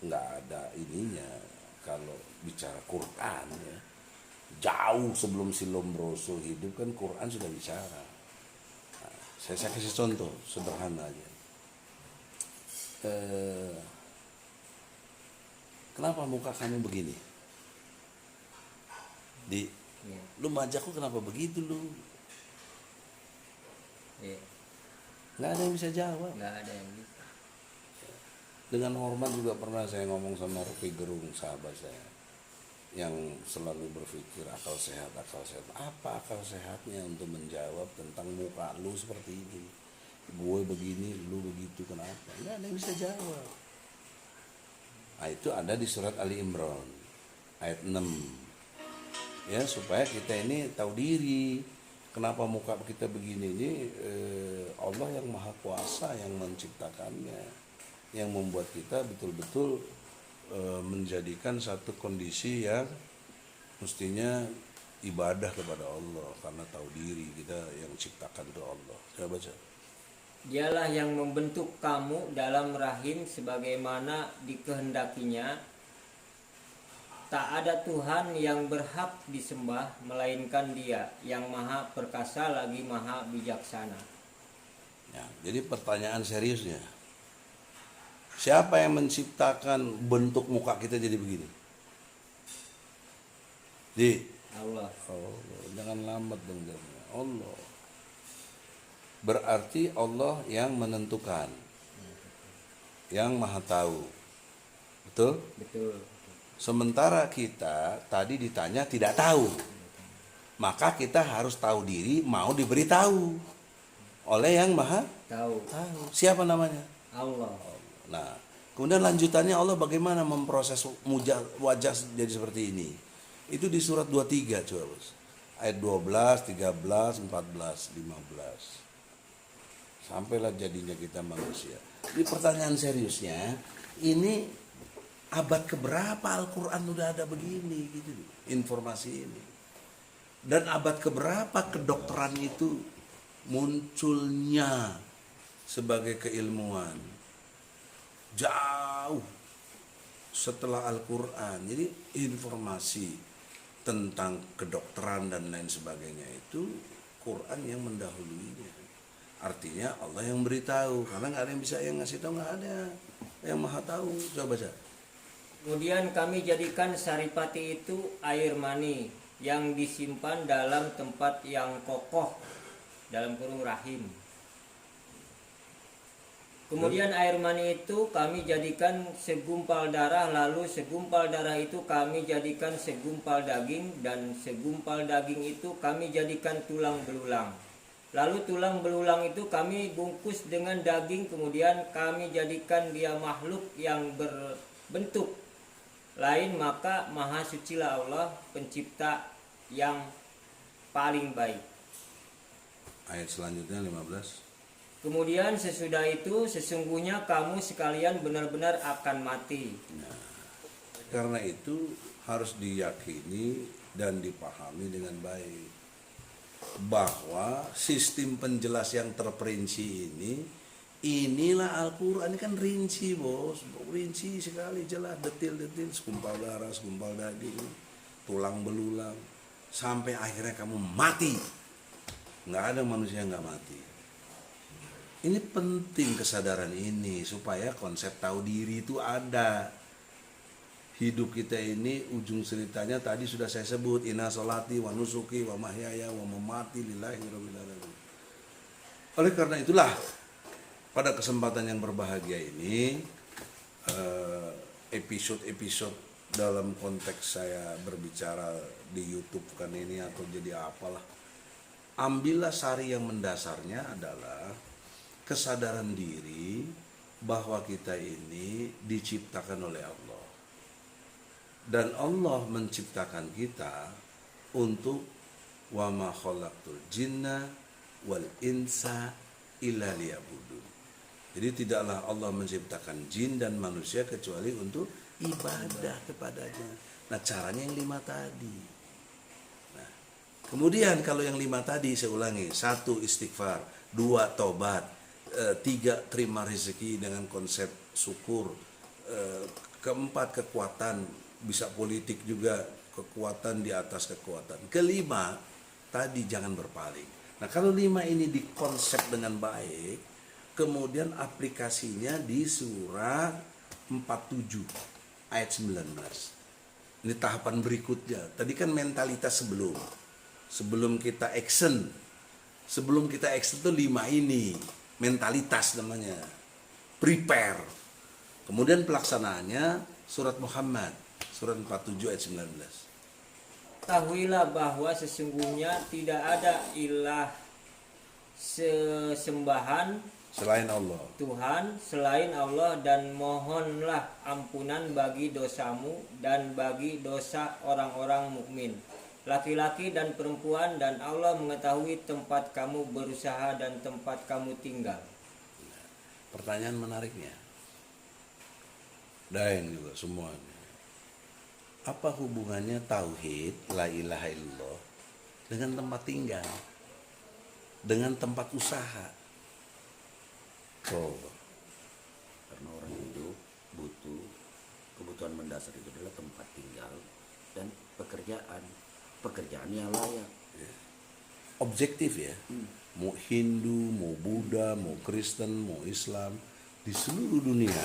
nggak ada ininya kalau bicara Quran ya. Jauh sebelum si Lombroso hidup kan Quran sudah bicara. Nah, saya kasih contoh sederhana aja. Kenapa muka kamu begini? Lu majakku kenapa begitu lu? Nggak ada yang bisa jawab. Nggak ada yang bisa. Dengan hormat juga pernah saya ngomong sama Rocky Gerung, sahabat saya, yang selalu berpikir akal sehat. Apa akal sehatnya untuk menjawab tentang muka lu seperti ini? Gue begini, lu begitu, kenapa? Nggak ada yang bisa jawab. Nah, itu ada di surat Ali Imran ayat 6. Ya, supaya kita ini tahu diri. Kenapa muka kita begini ini? Allah yang Maha Kuasa yang menciptakannya, yang membuat kita betul-betul menjadikan satu kondisi yang mestinya ibadah kepada Allah karena tahu diri kita yang ciptakan itu Allah. Saya baca. Dialah yang membentuk kamu dalam rahim sebagaimana dikehendakinya. Tak ada Tuhan yang berhak disembah melainkan Dia yang Maha Perkasa lagi Maha Bijaksana. Ya, jadi pertanyaan seriusnya, Siapa yang menciptakan bentuk muka kita jadi begini? Allah. Oh, jangan lambat dong jawabnya. Allah. Berarti Allah yang menentukan, yang maha tahu. Betul? Betul. Sementara kita tadi ditanya tidak tahu. Maka kita harus tahu diri, mau diberitahu oleh yang maha Tahu. tahu. Siapa namanya? Allah. Nah, kemudian lanjutannya Allah bagaimana memproses wajah jadi seperti ini. Itu di surat 23 coba bos. Ayat 12, 13, 14, 15. Sampailah jadinya kita manusia. Ini pertanyaan seriusnya, ini abad keberapa Al-Quran udah ada begini gitu, informasi ini. Dan abad keberapa kedokteran itu munculnya sebagai keilmuan. Jauh setelah Al-Quran. Jadi informasi tentang kedokteran dan lain sebagainya itu Quran yang mendahulunya. Artinya Allah yang beritahu, karena nggak ada yang bisa yang ngasih tahu, nggak ada yang maha tahu. Coba baca. Kemudian kami jadikan saripati itu air mani yang disimpan dalam tempat yang kokoh, dalam kurung rahim. Kemudian air mani itu kami jadikan segumpal darah, lalu segumpal darah itu kami jadikan segumpal daging, dan segumpal daging itu kami jadikan tulang belulang. Lalu tulang belulang itu kami bungkus dengan daging, kemudian kami jadikan dia makhluk yang berbentuk lain, maka maha sucilah Allah, pencipta yang paling baik. Ayat selanjutnya 15. Kemudian sesudah itu sesungguhnya kamu sekalian benar-benar akan mati. Nah, karena itu harus diyakini dan dipahami dengan baik bahwa sistem penjelas yang terperinci ini, inilah Al-Quran. Ini kan rinci bos, rinci sekali, jelas, detil-detil, segumpal darah, segumpal daging, tulang belulang, sampai akhirnya kamu mati. Nggak ada manusia yang nggak mati. Ini penting kesadaran ini supaya konsep tahu diri itu ada. Hidup kita ini ujung ceritanya tadi sudah saya sebut, inna sholati wa nusuki wa mahyaya wa mamati lillahi rabbil alamin. Oleh karena itulah pada kesempatan yang berbahagia ini, episode-episode dalam konteks saya berbicara di YouTube kan ini atau jadi apalah, ambillah sari yang mendasarnya adalah kesadaran diri bahwa kita ini diciptakan oleh Allah. Dan Allah menciptakan kita untuk wa ma khalaqtul jinna wal insa illa liya'budun. Jadi tidaklah Allah menciptakan jin dan manusia kecuali untuk ibadah kepadanya. Nah, caranya yang 5 tadi. Nah, kemudian kalau yang 5 tadi saya ulangi, 1 istighfar, 2 tobat, 3 terima rezeki dengan konsep syukur, 4 kekuatan, bisa politik juga, kekuatan di atas kekuatan. 5 tadi jangan berpaling. Nah, kalau 5 ini dikonsep dengan baik, kemudian aplikasinya di surat 47 ayat 19. Ini tahapan berikutnya. Tadi kan mentalitas sebelum kita action. Sebelum kita action itu 5 ini. Mentalitas namanya, prepare. Kemudian pelaksanaannya surat Muhammad, surat 47 ayat 19. Ketahuilah bahwa sesungguhnya tidak ada ilah sesembahan Selain Allah. Tuhan selain Allah, dan mohonlah ampunan bagi dosamu dan bagi dosa orang-orang mukmin, laki-laki dan perempuan, dan Allah mengetahui tempat kamu berusaha dan tempat kamu tinggal. Pertanyaan menariknya, Daeng juga semuanya, apa hubungannya tauhid la ilaha illallah dengan tempat tinggal, dengan tempat usaha? Karena orang hidup butuh, kebutuhan mendasar itu adalah tempat tinggal dan pekerjaan yang layak. Objektif ya, mau Hindu, mau Buddha, mau Kristen, mau Islam, di seluruh dunia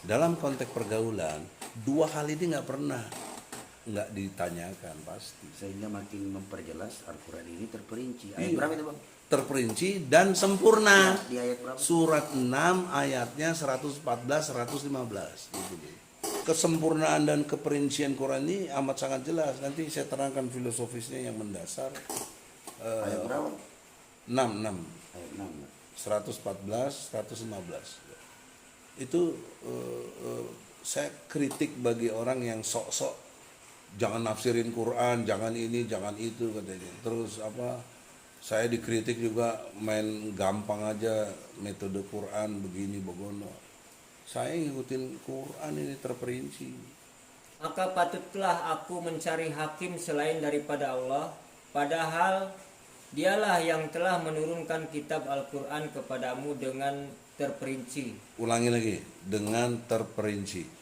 dalam konteks pergaulan, dua hal ini nggak ditanyakan pasti. Sehingga makin memperjelas Al-Quran ini terperinci. Ayat Iya. berapa itu bang? Terperinci dan sempurna. Di ayat berapa? Surat 6 ayatnya 114 115 gitu deh. Kesempurnaan dan keperincian Quran ini amat sangat jelas. Nanti saya terangkan filosofisnya yang mendasar. Ayat berapa? 6 Ayat 6. 114 115. Itu saya kritik bagi orang yang sok-sok jangan nafsirin Quran, jangan ini, jangan itu katanya. Terus saya dikritik juga main gampang aja metode Quran begini begono. Saya ngikutin Quran ini terperinci. Maka patutlah aku mencari hakim selain daripada Allah, padahal dialah yang telah menurunkan kitab Al-Quran kepadamu dengan terperinci. Ulangi lagi, dengan terperinci.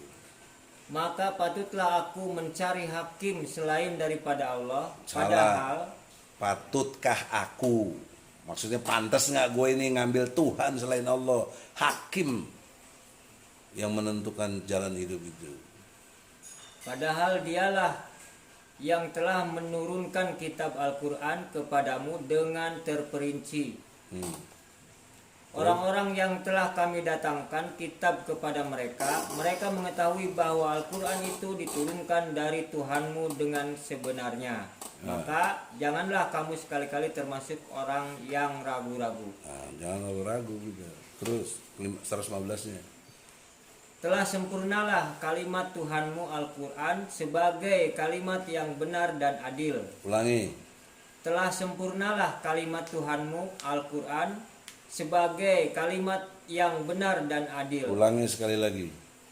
Maka patutlah aku mencari hakim selain daripada Allah, Salah. padahal Patutkah aku? Maksudnya pantas nggak gue ini ngambil Tuhan selain Allah, hakim yang menentukan jalan hidup itu. Padahal dialah yang telah menurunkan kitab Al-Quran kepadamu dengan terperinci. Orang-orang yang telah kami datangkan kitab kepada mereka, mereka mengetahui bahwa Al-Quran itu diturunkan dari Tuhanmu dengan sebenarnya. Maka janganlah kamu sekali-kali termasuk orang yang ragu-ragu. Nah, jangan ragu juga. Terus 115-nya. Telah sempurnalah kalimat Tuhanmu Al-Quran sebagai kalimat yang benar dan adil. Ulangi. Telah sempurnalah kalimat Tuhanmu Al-Quran sebagai kalimat yang benar dan adil. Ulangi sekali lagi.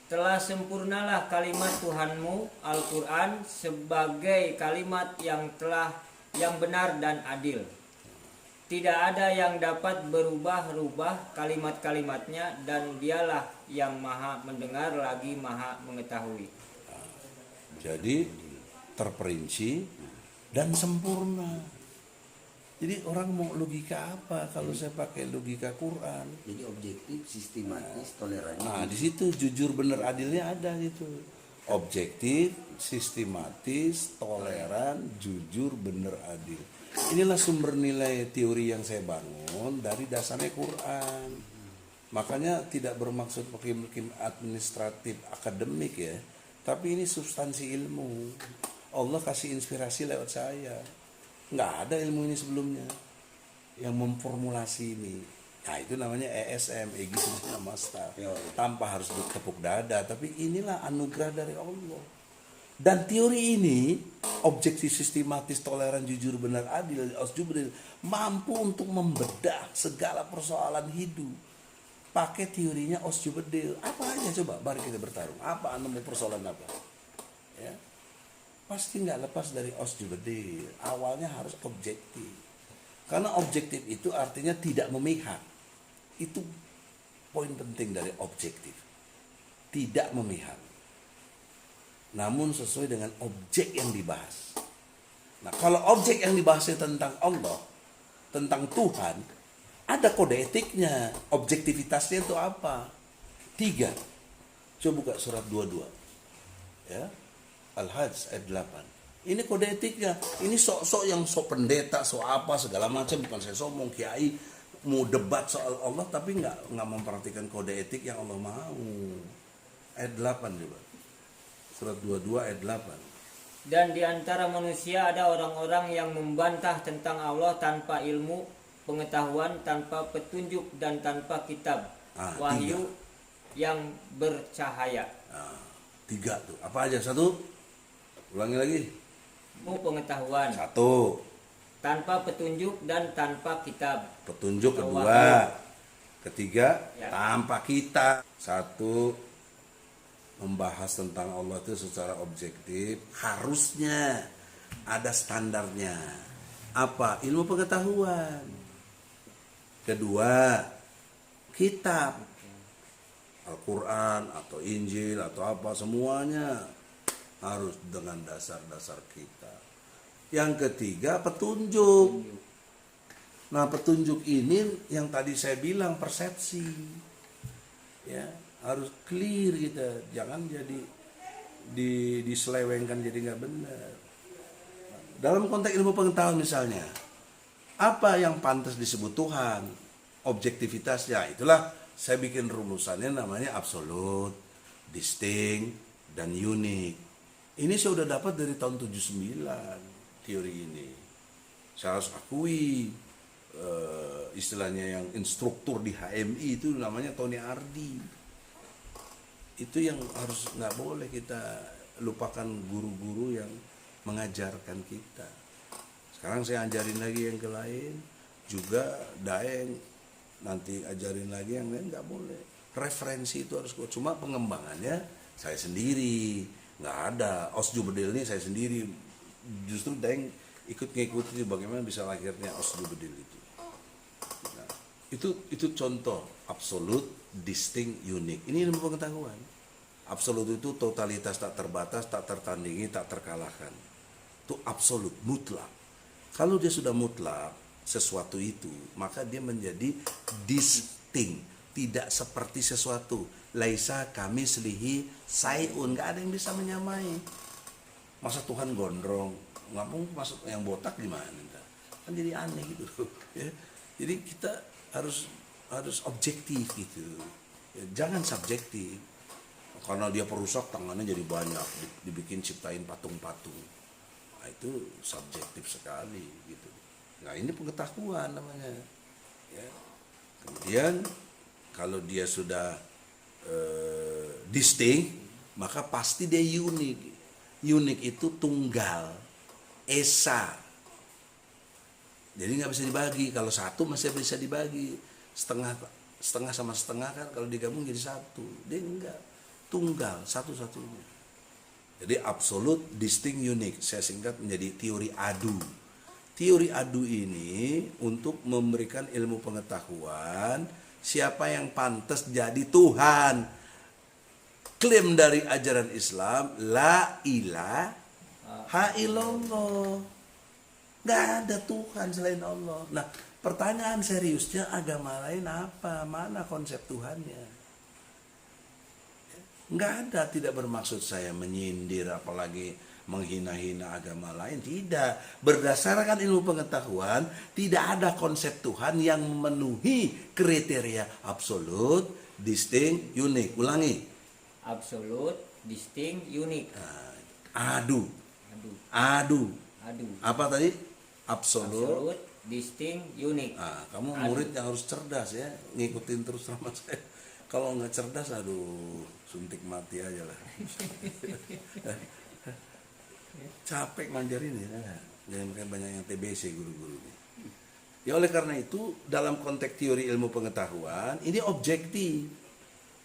Telah sempurnalah kalimat Tuhanmu Al-Quran sebagai kalimat yang benar dan adil. Tidak ada yang dapat berubah-ubah kalimat-kalimatnya, dan dialah yang maha mendengar lagi maha mengetahui. Jadi terperinci dan sempurna. Jadi orang mau logika apa kalau saya pakai logika Quran? Jadi objektif, sistematis, toleransi. Nah, di situ jujur bener adilnya ada gitu. Objektif, sistematis, toleran, jujur bener adil. Inilah sumber nilai teori yang saya bangun dari dasarnya Quran. Makanya tidak bermaksud pakai administratif akademik ya, tapi ini substansi ilmu. Allah kasih inspirasi lewat saya. Nggak ada ilmu ini sebelumnya yang memformulasi ini. Nah, itu namanya ESM, Egy Sujana Master. Tanpa harus bertepuk dada, tapi inilah anugerah dari Allah. Dan teori ini, objektif, sistematis, toleran, jujur, benar, adil, Osjubril, mampu untuk membedah segala persoalan hidup. Pakai teorinya Osjubril. Apa aja coba, mari kita bertarung. Apa nemu persoalan apa? Ya. Pasti nggak lepas dari Osjubril. Awalnya harus objektif. Karena objektif itu artinya tidak memihak. Itu poin penting dari objektif. Tidak memihak. Namun sesuai dengan objek yang dibahas. Nah, kalau objek yang dibahasnya tentang Allah, tentang Tuhan, ada kode etiknya. Objektivitasnya itu apa? 3. Coba buka surat 22. Ya. Al-Hajj ayat 8. Ini kode etiknya. Ini sok-sok yang sok pendeta, sok apa segala macam, bukan saya sombong kiai mau debat soal Allah tapi nggak memperhatikan kode etik yang Allah mau. Ayat 8 coba. Surat 22 ayat 8. Dan di antara manusia ada orang-orang yang membantah tentang Allah tanpa ilmu, pengetahuan, tanpa petunjuk, dan tanpa kitab wahyu yang bercahaya. 3 tuh. Apa aja? 1. Ulangi lagi. Ilmu pengetahuan. 1. Tanpa petunjuk dan tanpa kitab. Petunjuk atau kedua. wahyu. 3. Ya. Tanpa kita. 1. Membahas tentang Allah itu secara objektif harusnya ada standarnya. Apa? Ilmu pengetahuan. Kedua, kitab. Al-Quran atau Injil atau apa, semuanya harus dengan dasar-dasar kita. Yang ketiga, petunjuk. Nah, petunjuk ini yang tadi saya bilang persepsi. Ya, harus clear kita, jangan jadi diselewengkan jadi nggak benar. Dalam konteks ilmu pengetahuan misalnya, apa yang pantas disebut Tuhan, objektivitasnya, itulah saya bikin rumusannya namanya absolut, distinct, dan unik. Ini saya udah dapat dari tahun 79 teori ini. Saya harus akui istilahnya yang instruktur di HMI itu namanya Tony Ardi. Itu yang harus, nggak boleh kita lupakan guru-guru yang mengajarkan kita. Sekarang saya ajarin lagi yang ke lain, juga Daeng nanti ajarin lagi yang lain, nggak boleh. Referensi itu harus kuat. Cuma pengembangannya saya sendiri, nggak ada. Osjubedil ini saya sendiri. Justru Daeng ikut ngikutin bagaimana bisa lahirnya Osjubedil itu. Nah, itu contoh absolut, distinct, unik. Ini ilmu pengetahuan. Absolut itu totalitas, tak terbatas, tak tertandingi, tak terkalahkan. Itu absolut, mutlak. Kalau dia sudah mutlak sesuatu itu, maka dia menjadi distinct, tidak seperti sesuatu. Laisa kami selihi sayun, nggak ada yang bisa menyamai. Masa Tuhan gondrong, nggak mau masuk yang botak gimana? Kan jadi aneh gitu. Ya. Jadi kita harus objektif gitu. Ya, jangan subjektif. Karena dia perusak, tangannya jadi banyak, dibikin ciptain patung-patung. Nah, itu subjektif sekali gitu. Nah, ini pengetahuan namanya. Ya. Kemudian kalau dia sudah distinct, maka pasti dia unik. Unik itu tunggal, esa. Jadi nggak bisa dibagi. Kalau satu masih bisa dibagi, setengah sama setengah kan kalau digabung jadi satu. Dia enggak, tunggal, satu-satunya. Jadi absolut, distinct, unik. Saya singkat menjadi teori adu. Teori adu ini untuk memberikan ilmu pengetahuan siapa yang pantas jadi Tuhan. Klaim dari ajaran Islam, la ilaha illallah. Nggak ada Tuhan selain Allah. Nah, pertanyaan seriusnya, agama lain apa? Mana konsep Tuhannya? Nggak ada, tidak bermaksud saya menyindir apalagi menghina-hina agama lain, tidak. Berdasarkan ilmu pengetahuan, tidak ada konsep Tuhan yang memenuhi kriteria absolut, distinct, unik. Ulangi. Absolut, distinct, unik. Adu. Adu. Apa tadi? Absolut, distinct, unik. Kamu murid yang harus cerdas ya, ngikutin terus sama saya. Kalau nggak cerdas, aduh, suntik mati aja lah. Capek ngajarin ya, jangan banyak yang TBC guru-guru ini. Ya oleh karena itu, dalam konteks teori ilmu pengetahuan, ini objektif.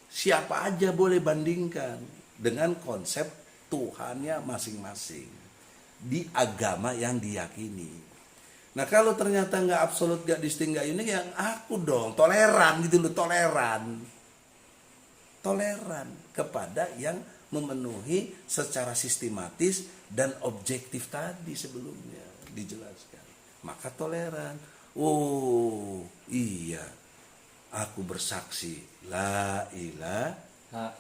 Siapa aja boleh bandingkan dengan konsep Tuhannya masing-masing di agama yang diyakini. Nah kalau ternyata nggak absolut, nggak distinct, nggak unik, yang aku dong toleran gitu loh, toleran kepada yang memenuhi secara sistematis dan objektif tadi sebelumnya dijelaskan. Maka toleran. Oh iya, aku bersaksi la ilaha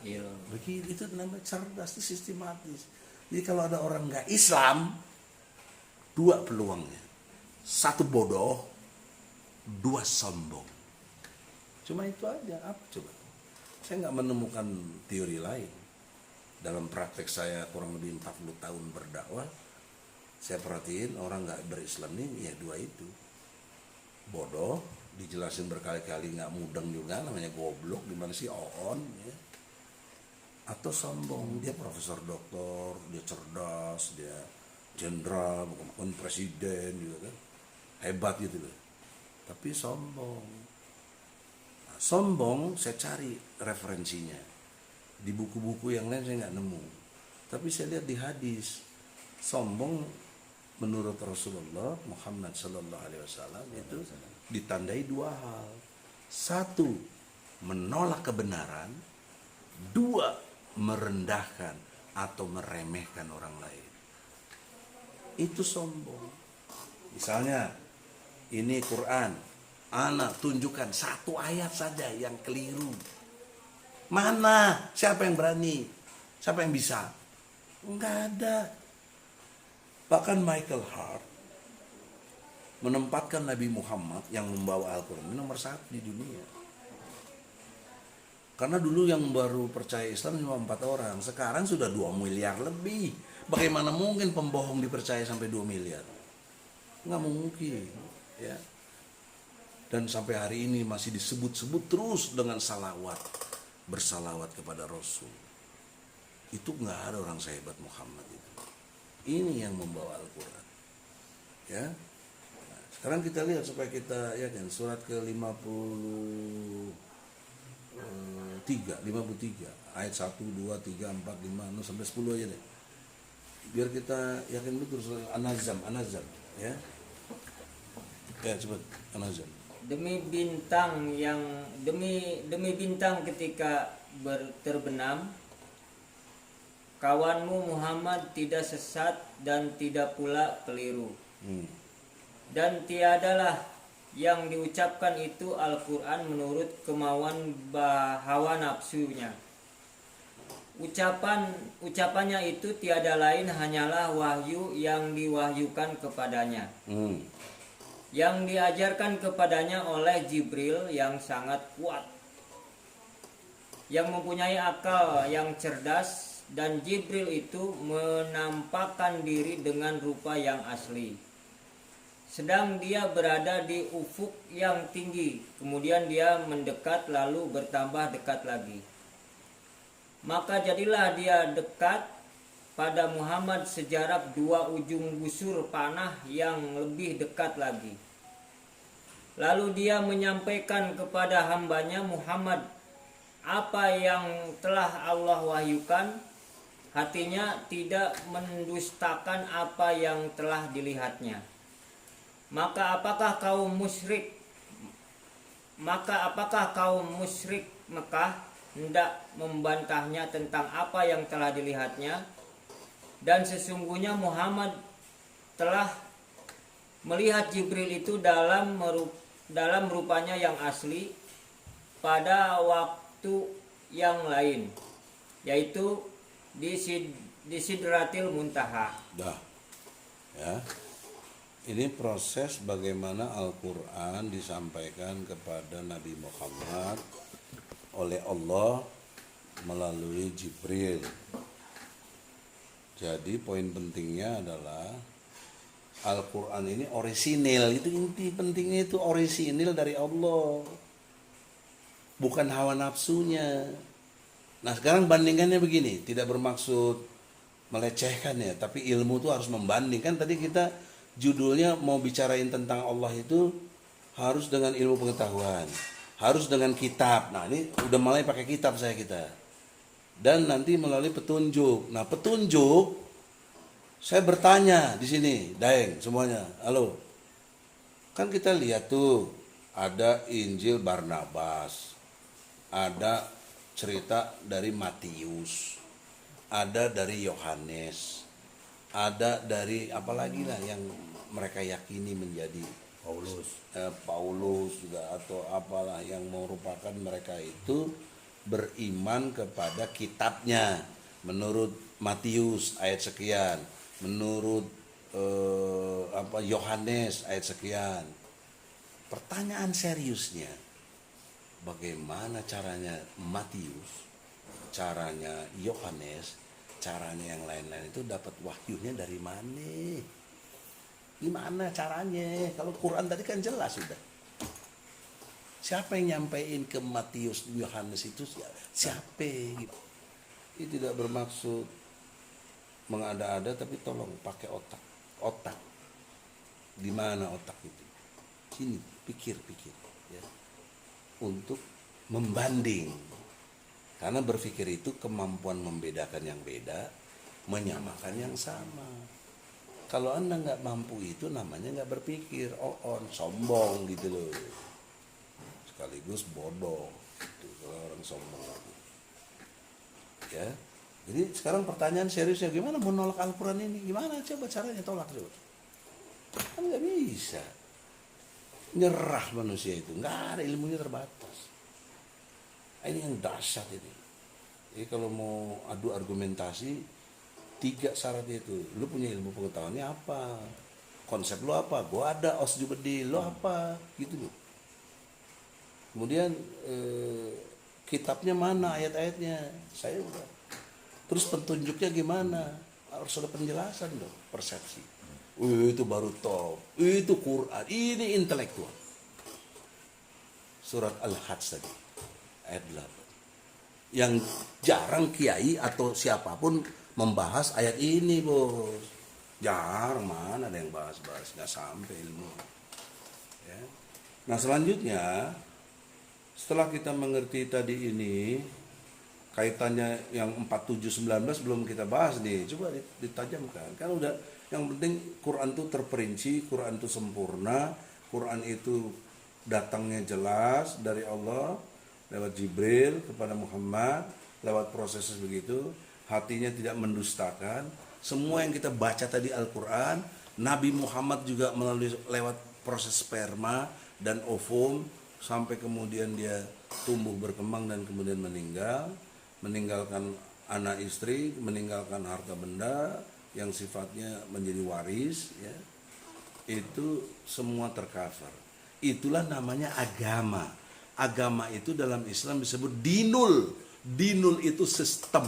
illallah. Begitu, itu namanya cerdas, itu sistematis. Jadi kalau ada orang nggak Islam, dua peluangnya. Satu bodoh, dua sombong. Cuma itu aja. Apa coba? Saya nggak menemukan teori lain. Dalam praktek saya kurang lebih 40 tahun berdakwah, saya perhatiin orang nggak berislam ini ya dua itu. Bodoh, dijelasin berkali-kali nggak mudeng juga, namanya goblok, gimana sih oon ya. Atau sombong, dia profesor doktor, dia cerdas, dia jenderal, bukan presiden gitu kan, hebat gitu loh. Tapi sombong. Nah, sombong saya cari referensinya di buku-buku yang lain, saya nggak nemu. Tapi saya lihat di hadis, sombong menurut Rasulullah Muhammad Sallallahu Alaihi Wasallam itu ditandai dua hal. Satu, menolak kebenaran. Dua, merendahkan atau meremehkan orang lain. Itu sombong. Misalnya ini Quran, anak tunjukkan satu ayat saja yang keliru, Mana? Siapa yang berani? Siapa yang bisa? Enggak ada. Bahkan Michael Hart menempatkan Nabi Muhammad yang membawa Al-Quran nomor 1 di dunia. Karena dulu yang baru percaya Islam cuma 4 orang, sekarang sudah 2 miliar lebih. Bagaimana mungkin pembohong dipercaya sampai 2 miliar? Nggak mungkin, ya. Dan sampai hari ini masih disebut-sebut terus dengan salawat, bersalawat kepada Rasul. Itu nggak ada orang sehebat Muhammad itu. Ini yang membawa Al-Quran, ya. Nah, sekarang kita lihat supaya kita yakin surat ke-53 ayat 1, 2, 3, 4, 5, 6 sampai 10 aja deh. Biar kita yakin betul surat An-Nazm, ya. Ya, cepat An-Nazm. Demi bintang ketika terbenam, kawanmu Muhammad tidak sesat dan tidak pula keliru. Dan tiadalah yang diucapkan itu Al-Quran menurut kemauan hawa nafsunya. Ucapannya itu tiada lain hanyalah wahyu yang diwahyukan kepadanya, yang diajarkan kepadanya oleh Jibril yang sangat kuat, yang mempunyai akal yang cerdas. Dan Jibril itu menampakkan diri dengan rupa yang asli, sedang dia berada di ufuk yang tinggi. Kemudian dia mendekat lalu bertambah dekat lagi. Maka jadilah dia dekat pada Muhammad sejarak 2 ujung busur panah yang lebih dekat lagi. Lalu dia menyampaikan kepada hambanya Muhammad apa yang telah Allah wahyukan. Hatinya tidak mendustakan apa yang telah dilihatnya. Maka apakah kaum musyrik Mekah hendak membantahnya tentang apa yang telah dilihatnya? Dan sesungguhnya Muhammad telah melihat Jibril itu dalam rupanya yang asli pada waktu yang lain, yaitu di Sidratil Muntaha. Dah, ya. Ini proses bagaimana Al-Quran disampaikan kepada Nabi Muhammad oleh Allah melalui Jibril. Jadi poin pentingnya adalah Al-Quran ini orisinil. Itu inti pentingnya, itu orisinil dari Allah, bukan hawa nafsunya. Nah sekarang bandingannya begini, tidak bermaksud melecehkan ya, tapi ilmu itu harus membandingkan. Tadi kita judulnya mau bicarain tentang Allah itu harus dengan ilmu pengetahuan, harus dengan kitab. Nah ini udah mulai pakai kitab kita. Dan nanti melalui petunjuk. Nah petunjuk, saya bertanya di sini, Daeng semuanya, halo. Kan kita lihat tuh ada Injil Barnabas, ada cerita dari Matius, ada dari Yohanes, ada dari apalagi lah yang mereka yakini menjadi Paulus juga, atau apalah yang merupakan mereka itu beriman kepada kitabnya menurut Matius ayat sekian, menurut Yohanes ayat sekian. Pertanyaan seriusnya, bagaimana caranya Matius, caranya Yohanes, caranya yang lain-lain itu dapat wahyunya dari mana? Gimana caranya? Kalau Quran tadi kan jelas sudah. Siapa yang nyampein ke Matius, Yohanes itu siapa? Gitu. Ini tidak bermaksud mengada-ada, tapi tolong pakai otak. Otak. Di mana otak itu? Sini, pikir. Ya. Untuk membanding. Karena berpikir itu kemampuan membedakan yang beda, menyamakan yang sama. Kalau Anda nggak mampu itu namanya nggak berpikir, sombong gitu loh. Sekaligus bodoh gitu, kalau orang sombong. Ya. Jadi sekarang pertanyaan seriusnya, gimana mau nolak Al-Quran ini? Gimana coba caranya tolak coba? Kan nggak bisa. Nyerah manusia itu, nggak ada, ilmunya terbatas. Ini yang dahsyat ini. Jadi kalau mau adu argumentasi, 3 syarat itu. Lu punya ilmu pengetahuannya apa? Konsep lu apa? Gua ada osjubedil, lu apa? Gitu loh. Kemudian kitabnya mana, ayat-ayatnya? Saya udah. Terus petunjuknya gimana? Harus ada penjelasan dong, persepsi. Itu baru top. Itu Quran. Ini intelektual. Surat Al-Hajj tadi, ayat 8. Yang jarang kiai atau siapapun membahas ayat ini, bos. Jarang, mana ada yang bahas-bahas, nggak sampai ilmu. Ya. Nah selanjutnya, setelah kita mengerti tadi ini, kaitannya yang 4719 belum kita bahas nih, coba ditajamkan. Kan udah, yang penting Quran itu terperinci, Quran itu sempurna, Quran itu datangnya jelas dari Allah lewat Jibril kepada Muhammad, lewat proses begitu, hatinya tidak mendustakan. Semua yang kita baca tadi Al-Quran, Nabi Muhammad juga melalui lewat proses sperma dan ovum sampai kemudian dia tumbuh berkembang dan kemudian meninggalkan anak istri, meninggalkan harta benda yang sifatnya menjadi waris, ya. Itu semua tercover. Itulah namanya agama. Agama itu dalam Islam disebut dinul. Dinul itu sistem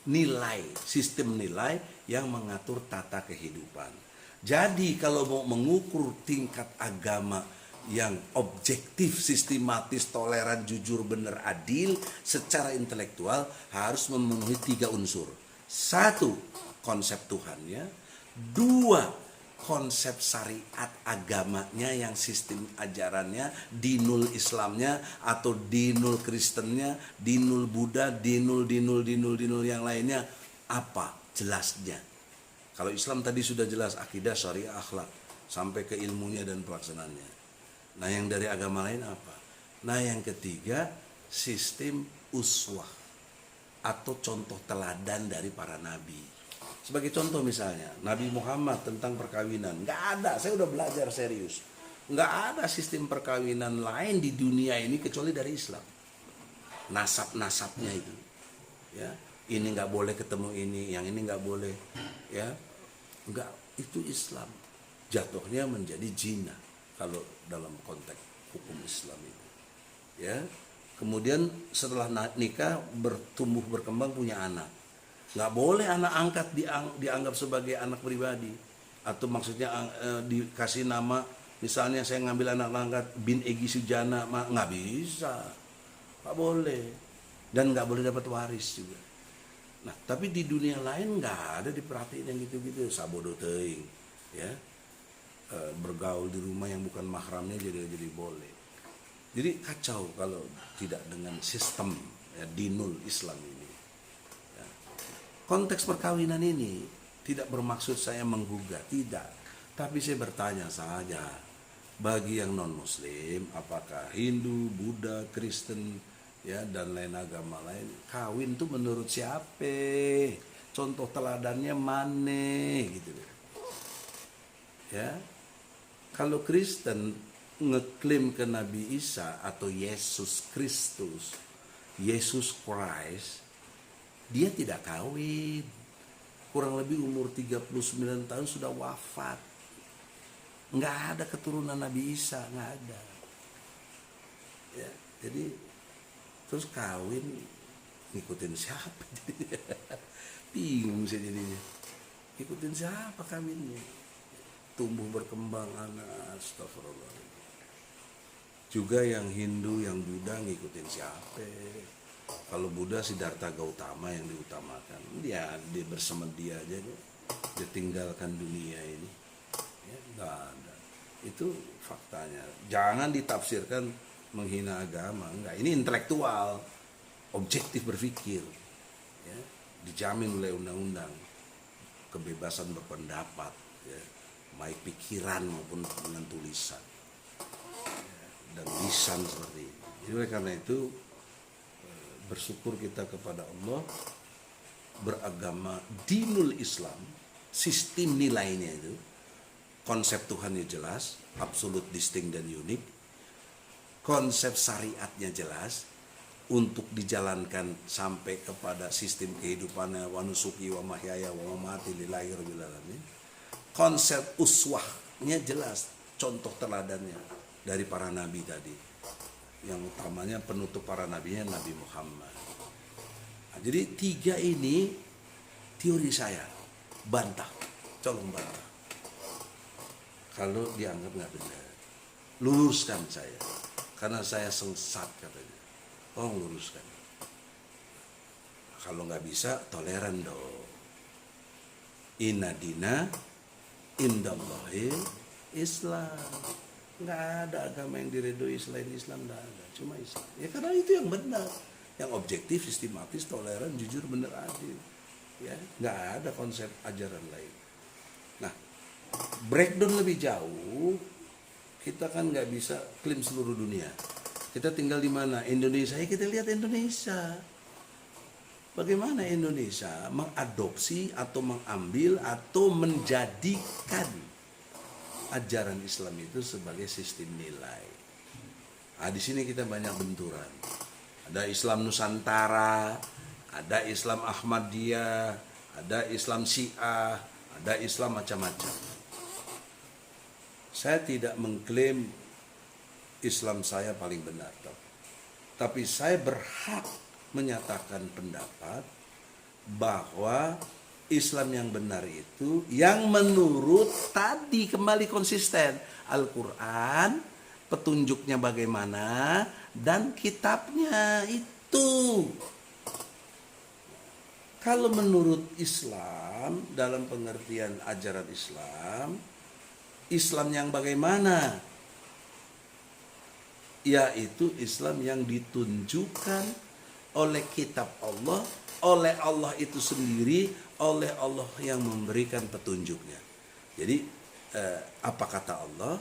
nilai, sistem nilai yang mengatur tata kehidupan. Jadi kalau mau mengukur tingkat agama yang objektif, sistematis, toleran, jujur, benar, adil secara intelektual harus memenuhi 3 unsur. 1, konsep Tuhannya. 2, konsep syariat agamanya yang sistem ajarannya, dinul Islamnya atau dinul Kristennya, dinul Buddha, dinul yang lainnya, apa jelasnya. Kalau Islam tadi sudah jelas akidah, syariah, akhlak, sampai ke ilmunya dan pelaksanaannya. Nah yang dari agama lain apa? Nah yang ketiga, sistem uswah atau contoh teladan dari para nabi. Sebagai contoh misalnya, Nabi Muhammad tentang perkawinan. Nggak ada, saya udah belajar serius. Nggak ada sistem perkawinan lain di dunia ini kecuali dari Islam. Nasab-nasabnya itu. Ya, ini nggak boleh ketemu ini, yang ini nggak boleh. Ya, nggak, itu Islam. Jatuhnya menjadi zina kalau dalam konteks hukum Islam itu. Ya, kemudian setelah nikah bertumbuh berkembang punya anak. Nggak boleh anak angkat dianggap sebagai anak pribadi, atau maksudnya dikasih nama, misalnya saya ngambil anak angkat bin Egy Sujana, nggak bisa, nggak boleh, dan nggak boleh dapat waris juga. Nah tapi di dunia lain nggak ada diperhatiin yang gitu-gitu, sabodo teuing, ya, bergaul di rumah yang bukan mahramnya jadi boleh. Jadi kacau kalau tidak dengan sistem, ya, dinul Islam ini. Konteks perkawinan ini tidak bermaksud saya menggugat, tidak. Tapi saya bertanya saja, bagi yang non-muslim, apakah Hindu, Buddha, Kristen, ya, dan lain agama lain, kawin itu menurut siapa? Contoh teladannya mana? Gitu. Ya, kalau Kristen ngeklaim ke Nabi Isa atau Yesus Kristus, Yesus Christ, dia tidak kawin, kurang lebih umur 39 tahun sudah wafat. Nggak ada keturunan Nabi Isa, nggak ada. Ya, jadi terus kawin ngikutin siapa? Bingung saya jadinya. Ngikutin siapa kawinnya? Tumbuh berkembang anak, astagfirullah. Juga yang Hindu, yang Buddha ngikutin siapa? Kalau Buddha Siddhartha Gautama yang diutamakan, dia bersama dia aja, dia tinggalkan dunia ini, ya, nggak ada. Itu faktanya. Jangan ditafsirkan menghina agama, enggak. Ini intelektual, objektif berpikir, ya, dijamin oleh undang-undang, kebebasan berpendapat, ya, baik pikiran maupun dengan tulisan, ya, dan lisan seperti ini. Jadi oleh karena itu, bersyukur kita kepada Allah, beragama dinul Islam, sistem nilainya itu, konsep Tuhannya jelas, absolut, distinct, dan unik, konsep syariatnya jelas, untuk dijalankan sampai kepada sistem kehidupannya, wa nusuki wa mahyaya wa mamati lillahi rabbil alamin. Konsep uswahnya jelas, contoh teladannya dari para nabi tadi. Yang utamanya penutup para nabinya Nabi Muhammad. Nah, jadi 3 ini teori saya, bantah, colong bantah. Kalau dianggap nggak benar, luruskan saya, karena saya sesat katanya. Oh, luruskan. Kalau nggak bisa, toleran dong. Inna dina indallahi Islam. Nggak ada agama yang diridhoi selain Islam, nggak ada. Cuma Islam. Ya karena itu yang benar, yang objektif, sistematis, toleran, jujur, benar, adil. Ya, nggak ada konsep ajaran lain. Nah, breakdown lebih jauh, kita kan nggak bisa klaim seluruh dunia. Kita tinggal di mana? Indonesia. Ya kita lihat Indonesia. Bagaimana Indonesia mengadopsi atau mengambil atau menjadikan ajaran Islam itu sebagai sistem nilai. Nah, di sini kita banyak benturan. Ada Islam Nusantara, ada Islam Ahmadiyah, ada Islam Syiah, ada Islam macam-macam. Saya tidak mengklaim Islam saya paling benar, tapi saya berhak menyatakan pendapat bahwa Islam yang benar itu yang menurut tadi kembali konsisten Al-Quran, petunjuknya bagaimana, dan kitabnya itu. Kalau menurut Islam, dalam pengertian ajaran Islam, Islam yang bagaimana? Yaitu Islam yang ditunjukkan oleh kitab Allah, oleh Allah itu sendiri, oleh Allah yang memberikan petunjuknya. Jadi apa kata Allah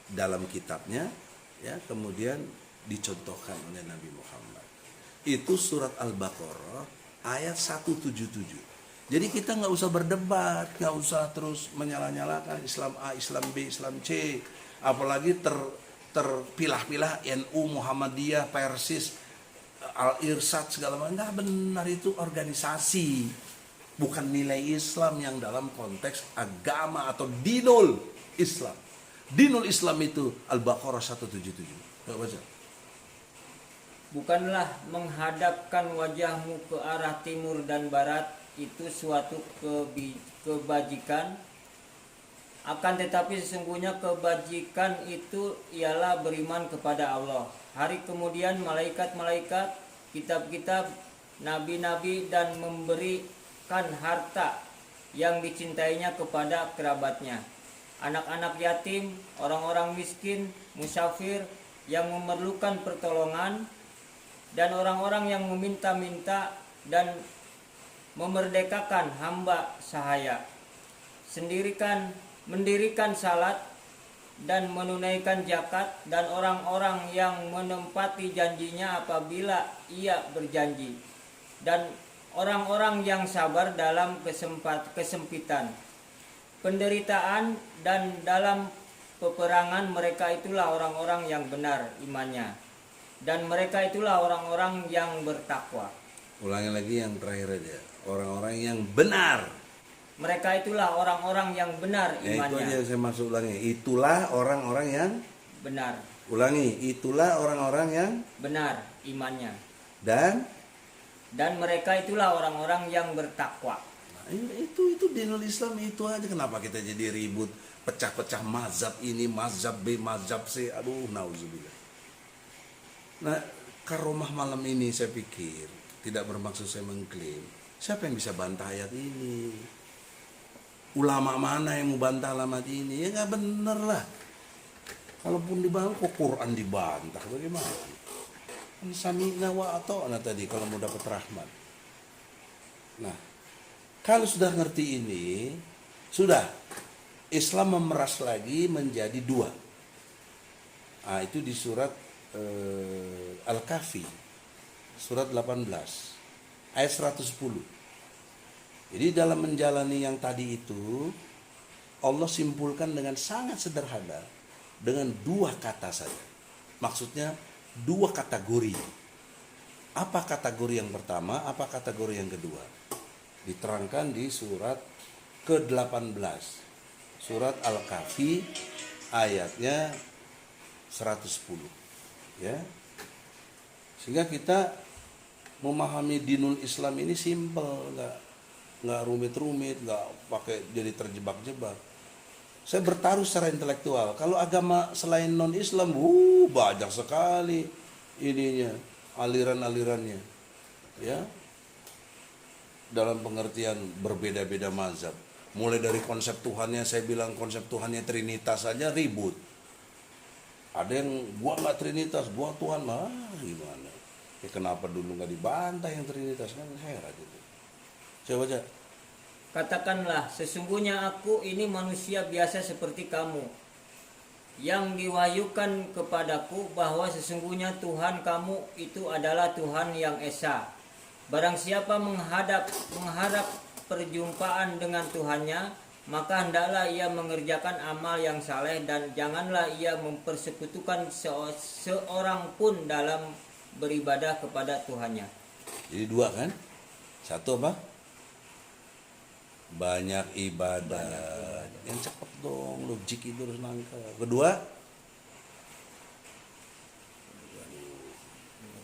dalam kitabnya, ya, kemudian dicontohkan oleh Nabi Muhammad. Itu surat Al-Baqarah ayat 177. Jadi kita nggak usah berdebat, nggak usah terus menyala-nyalakan Islam A, Islam B, Islam C, apalagi terpilah-pilah NU, Muhammadiyah, Persis, Al-Irsyad segala macam. Nggak benar, itu organisasi, bukan nilai Islam yang dalam konteks agama atau dinul Islam. Dinul Islam itu Al-Baqarah 177. Coba baca. Bukanlah menghadapkan wajahmu ke arah timur dan barat itu suatu kebajikan, akan tetapi sesungguhnya kebajikan itu ialah beriman kepada Allah, hari kemudian malaikat-malaikat, kitab-kitab, nabi-nabi, dan memberikan harta yang dicintainya kepada kerabatnya, anak-anak yatim, orang-orang miskin, musafir yang memerlukan pertolongan, dan orang-orang yang meminta-minta, dan memerdekakan hamba sahaya, mendirikan salat dan menunaikan zakat, dan orang-orang yang menempati janjinya apabila ia berjanji, dan orang-orang yang sabar dalam kesempitan, penderitaan, dan dalam peperangan. Mereka itulah orang-orang yang benar imannya, dan mereka itulah orang-orang yang bertakwa. Ulangi lagi yang terakhir aja. Orang-orang yang benar. Mereka itulah orang-orang yang benar Ya, itu imannya. aja saya masuk ulangi. Itulah orang-orang yang Benar. ulangi. Itulah orang-orang yang Benar imannya. dan mereka itulah orang-orang yang bertakwa. nah, itu dinul Islam itu aja. Kenapa kita jadi ribut, pecah-pecah mazhab ini, mazhab B, mazhab C? Aduh, nauzubillah. Nah, karomah malam ini saya pikir tidak bermaksud saya mengklaim. Siapa yang bisa bantah ayat ini? Ulama mana yang mau bantah alamat ini? Ya nggak bener lah. Kalaupun dibantah, kok Quran dibantah? Bagaimana? Sami'na wa ata'na tadi kalau mau dapat rahmat. Nah, kalau sudah ngerti ini, sudah Islam memeras lagi menjadi 2. Nah, itu di surat Al-Kahfi, surat 18, ayat 110. Jadi dalam menjalani yang tadi itu, Allah simpulkan dengan sangat sederhana, dengan 2 kata saja. Maksudnya 2 kategori. Apa kategori yang pertama, apa kategori yang kedua? Diterangkan di surat ke-18. Surat Al-Kahfi ayatnya 110. Ya. Sehingga kita memahami dinul Islam ini simpel, nggak rumit-rumit, nggak pakai jadi terjebak-jebak. Saya bertaruh secara intelektual. Kalau agama selain non Islam, banyak sekali ininya, aliran-alirannya, ya. Dalam pengertian berbeda-beda mazhab. Mulai dari konsep Tuhannya, saya bilang konsep Tuhannya Trinitas saja ribut. Ada yang gua nggak Trinitas, gua Tuhan lah, gimana? Ya kenapa dulu nggak dibantah yang Trinitas, kan heran itu. Coba aja. Katakanlah, sesungguhnya aku ini manusia biasa seperti kamu, yang diwahyukan kepadaku bahwa sesungguhnya Tuhan kamu itu adalah Tuhan yang esa. Barang siapa mengharap perjumpaan dengan Tuhannya, maka hendaklah ia mengerjakan amal yang saleh dan janganlah ia mempersekutukan seorang pun dalam beribadah kepada Tuhannya. Jadi dua kan? Satu apa? Banyak ibadah. Yang cepat dong, logik itu harus nangkep. Kedua,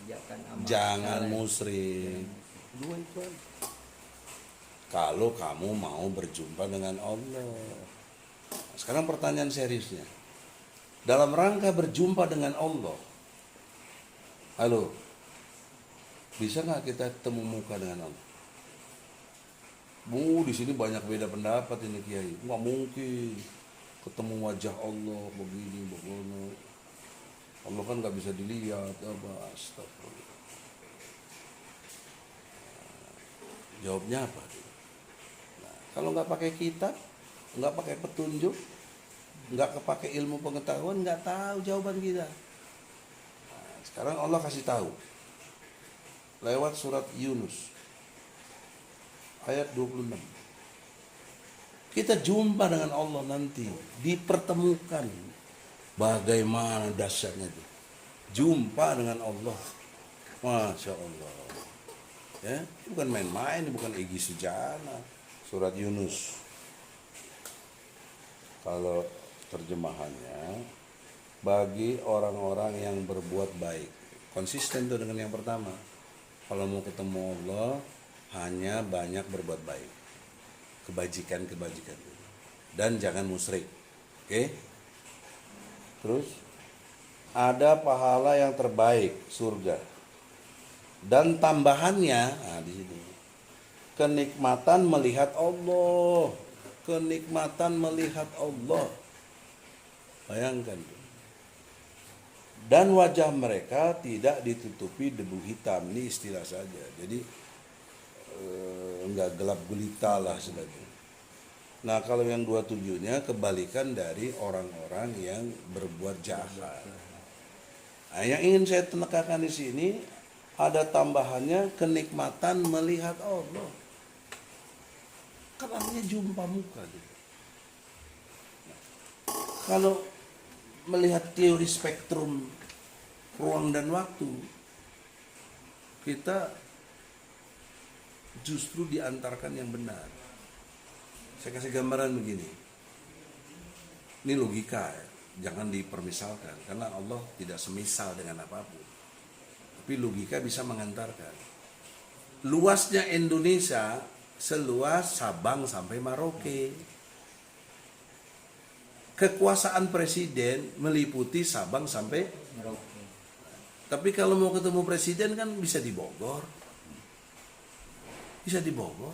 Mengerjakan amal jangan saleh. musyrik. Dua itu aja. Kalau kamu mau berjumpa dengan Allah. Sekarang pertanyaan seriusnya. Dalam rangka berjumpa dengan Allah. Halo. Bisa nggak kita temu muka dengan Allah? Di sini banyak beda pendapat ini Kiai. Nggak mungkin ketemu wajah Allah begini, begono. Allah kan nggak bisa dilihat. Astagfirullah. Jawabnya apa? Nah, kalau nggak pakai kitab, nggak pakai petunjuk, nggak kepake ilmu pengetahuan, nggak tahu jawaban kita. Nah, sekarang Allah kasih tahu lewat surat Yunus ayat 26. Kita jumpa dengan Allah nanti, dipertemukan. Bagaimana dahsyatnya itu. Jumpa dengan Allah. Masya Allah. Ya, bukan main-main, bukan Egy Sujana. Surat Yunus. Kalau terjemahannya, bagi orang-orang yang berbuat baik. Konsisten tuh dengan yang pertama. Kalau mau ketemu Allah, hanya banyak berbuat baik, kebajikan, dan jangan musyrik. Oke? Terus ada pahala yang terbaik, surga, dan tambahannya, di sini kenikmatan melihat Allah, bayangkan. Dan wajah mereka tidak ditutupi debu hitam, ini istilah saja. Jadi enggak gelap gulita lah sebenarnya. Nah kalau yang 27-nya kebalikan dari orang-orang yang berbuat jahat. Nah, yang ingin saya tekankan di sini ada tambahannya kenikmatan melihat Allah. Kan artinya jumpa muka. Nah, kalau melihat teori spektrum ruang dan waktu, kita justru diantarkan yang benar. Saya kasih gambaran begini. Ini logika ya, jangan dipermisalkan karena Allah tidak semisal dengan apapun. Tapi logika bisa mengantarkan. Luasnya Indonesia seluas Sabang sampai Merauke. Kekuasaan presiden meliputi Sabang sampai Merauke. Tapi kalau mau ketemu presiden kan bisa di Bogor. Bisa di Bogor,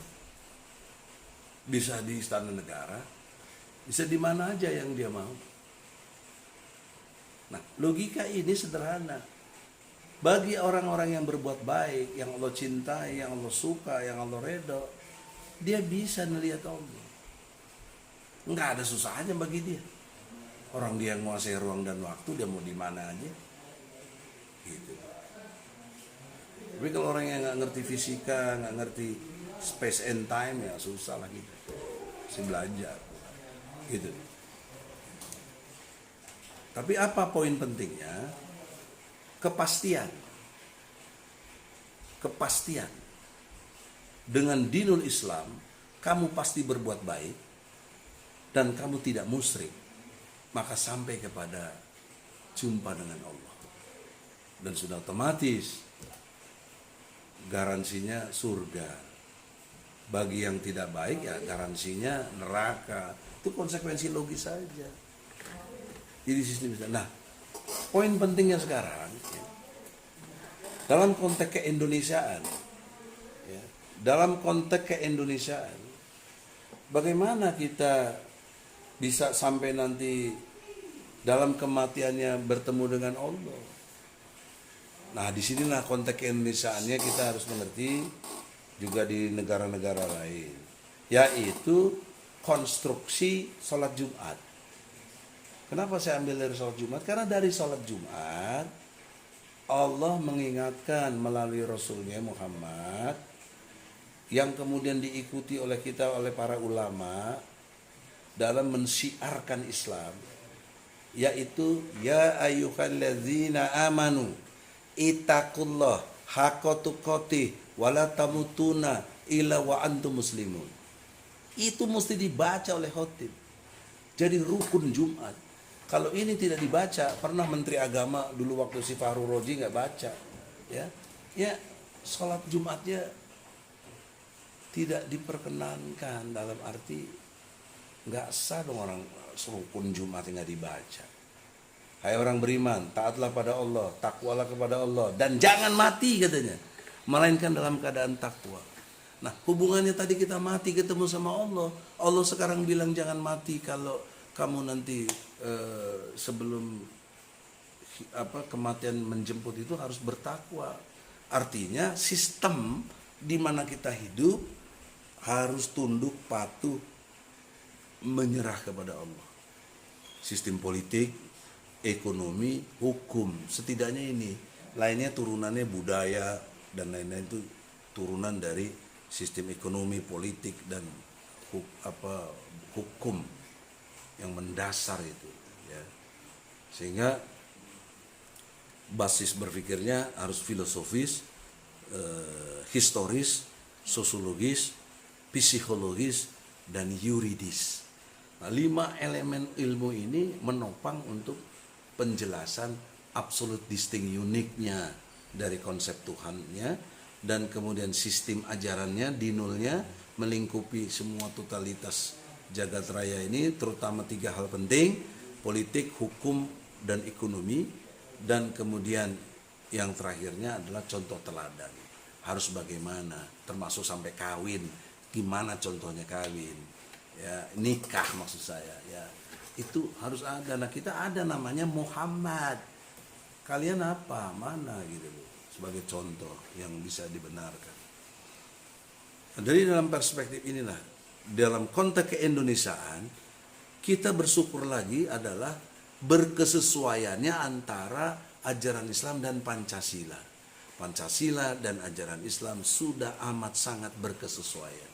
bisa di Istana Negara, bisa di mana aja yang dia mau. Nah, logika ini sederhana. Bagi orang-orang yang berbuat baik, yang Allah cintai, yang Allah suka, yang Allah redha, dia bisa melihat Allah. Nggak ada susahnya bagi dia. Orang dia yang menguasai ruang dan waktu, dia mau di mana aja. Gitu. Tapi kalau orang yang nggak ngerti fisika, nggak ngerti space and time, ya susah lah gitu. Masih belajar, gitu. Tapi apa poin pentingnya? Kepastian. kepastian. Dengan dinul Islam, kamu pasti berbuat baik dan kamu tidak musyrik, maka sampai kepada jumpa dengan Allah. Dan sudah otomatis garansinya surga. Bagi yang tidak baik ya garansinya neraka. Itu konsekuensi logis saja. Jadi sistem. Nah, poin pentingnya sekarang ya, dalam konteks keindonesiaan, ya, dalam konteks keindonesiaan, bagaimana kita bisa sampai nanti dalam kematiannya bertemu dengan Allah? Nah, disinilah konteks keindonesiaannya kita harus mengerti juga di negara-negara lain, yaitu konstruksi sholat Jumat. Kenapa saya ambil dari sholat Jumat? Karena dari sholat Jumat Allah mengingatkan melalui Rasulnya Muhammad, yang kemudian diikuti oleh kita, oleh para ulama dalam mensyiarkan Islam, yaitu ya ayyuhalladzina amanu ittaqullah haqqa tuqatih wala tamutuna illa wa antum muslimun. Itu mesti dibaca oleh khotib. Jadi rukun Jumat. Kalau ini tidak dibaca, pernah Menteri Agama dulu waktu si Fahru Roji nggak baca, ya sholat Jumatnya tidak diperkenankan, dalam arti nggak sah dong orang rukun Jumat nggak dibaca. Hai orang beriman, taatlah pada Allah, takwalah kepada Allah, dan jangan mati katanya, melainkan dalam keadaan takwa. Nah, hubungannya tadi kita mati ketemu sama Allah. Allah sekarang bilang jangan mati kalau kamu nanti sebelum kematian menjemput itu harus bertakwa. Artinya sistem di mana kita hidup harus tunduk patuh menyerah kepada Allah. Sistem politik, ekonomi, hukum, setidaknya ini. Lainnya turunannya budaya dan lain-lain, itu turunan dari sistem ekonomi, politik dan hukum yang mendasar itu, ya. Sehingga basis berpikirnya harus filosofis, historis, sosiologis, psikologis, dan yuridis. Nah, 5 elemen ilmu ini menopang untuk penjelasan absolute distinct uniknya dari konsep Tuhannya, dan kemudian sistem ajarannya, dinulnya, melingkupi semua totalitas jagat raya ini, terutama 3 hal penting: politik, hukum, dan ekonomi. Dan kemudian yang terakhirnya adalah contoh teladan. Harus bagaimana, termasuk sampai kawin, gimana contohnya kawin, ya, nikah maksud saya, ya, itu harus ada. Nah, kita ada namanya Muhammad. Kalian apa, mana gitu loh, sebagai contoh yang bisa dibenarkan. Nah, dari dalam perspektif inilah, dalam konteks keindonesiaan, kita bersyukur lagi adalah berkesesuaiannya antara ajaran Islam dan Pancasila. Pancasila dan ajaran Islam sudah amat sangat berkesesuaian.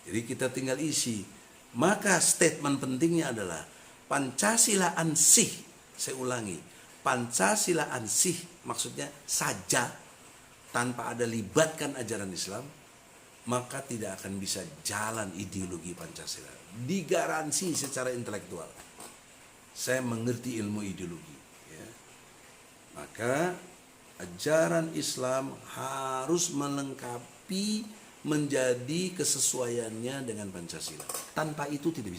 Jadi kita tinggal isi. Maka statement pentingnya adalah Pancasila ansih. Saya ulangi, Pancasila ansih maksudnya saja, tanpa ada libatkan ajaran Islam, maka tidak akan bisa jalan ideologi Pancasila. Digaransi secara intelektual. Saya mengerti ilmu ideologi, ya. Maka ajaran Islam harus melengkapi, menjadi kesesuaiannya dengan Pancasila. Tanpa itu tidak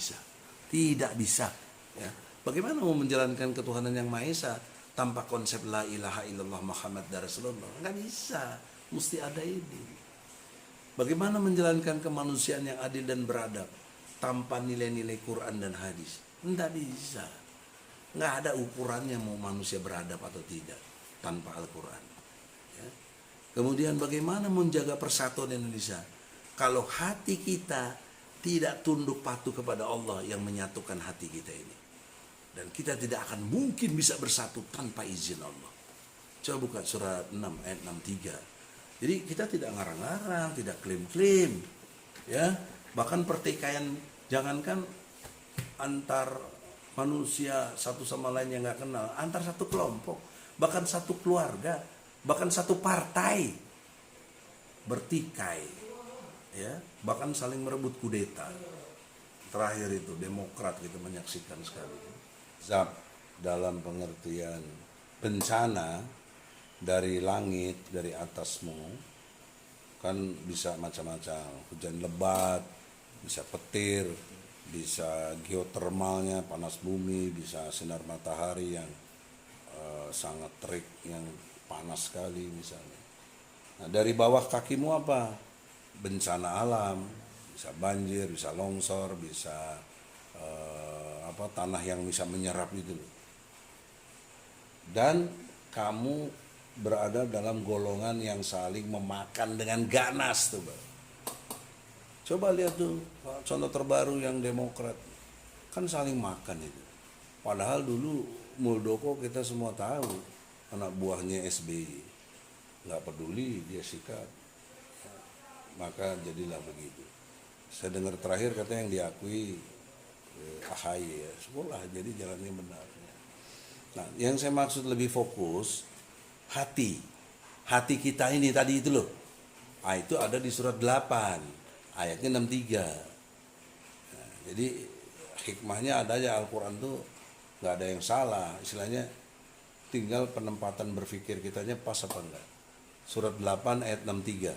bisa, ya. Bagaimana mau menjalankan ketuhanan yang Maha Esa tanpa konsep la ilaha illallah Muhammad Rasulullah? Nggak bisa, mesti ada ini. Bagaimana menjalankan kemanusiaan yang adil dan beradab tanpa nilai-nilai Quran dan hadis? Nggak bisa. Nggak ada ukurannya mau manusia beradab atau tidak tanpa Al-Quran, ya. Kemudian bagaimana menjaga persatuan Indonesia kalau hati kita tidak tunduk patuh kepada Allah yang menyatukan hati kita ini, dan kita tidak akan mungkin bisa bersatu tanpa izin Allah. Coba buka surat 6 ayat 63. Jadi kita tidak ngarang-ngarang, tidak klaim-klaim, ya. Bahkan pertikaian, jangankan antar manusia satu sama lain yang nggak kenal, antar satu kelompok, bahkan satu keluarga, bahkan satu partai, bertikai, ya, bahkan saling merebut kudeta. Terakhir itu Demokrat kita menyaksikan sekali. Zab dalam pengertian bencana dari langit, dari atasmu, kan bisa macam-macam, hujan lebat, bisa petir, bisa geotermalnya, panas bumi, bisa sinar matahari yang sangat terik, yang panas sekali misalnya. Nah, dari bawah kakimu apa? Bencana alam, bisa banjir, bisa longsor, bisa tanah yang bisa menyerap itu. Dan kamu berada dalam golongan yang saling memakan dengan ganas tuh, Bang. Coba lihat tuh contoh terbaru yang Demokrat, kan saling makan itu. Padahal dulu Muldoko kita semua tahu anak buahnya SBY, nggak peduli dia sikat, maka jadilah begitu. Saya dengar terakhir katanya yang diakui AHY ya, sekolah jadi jalannya benar. Nah, yang saya maksud lebih fokus hati kita ini tadi itu loh. Itu ada di surat 8 ayatnya 63. Nah, jadi hikmahnya ada aja, Al-Quran tuh nggak ada yang salah, istilahnya tinggal penempatan berpikir kitanya pas apa enggak. Surat 8 ayat 63.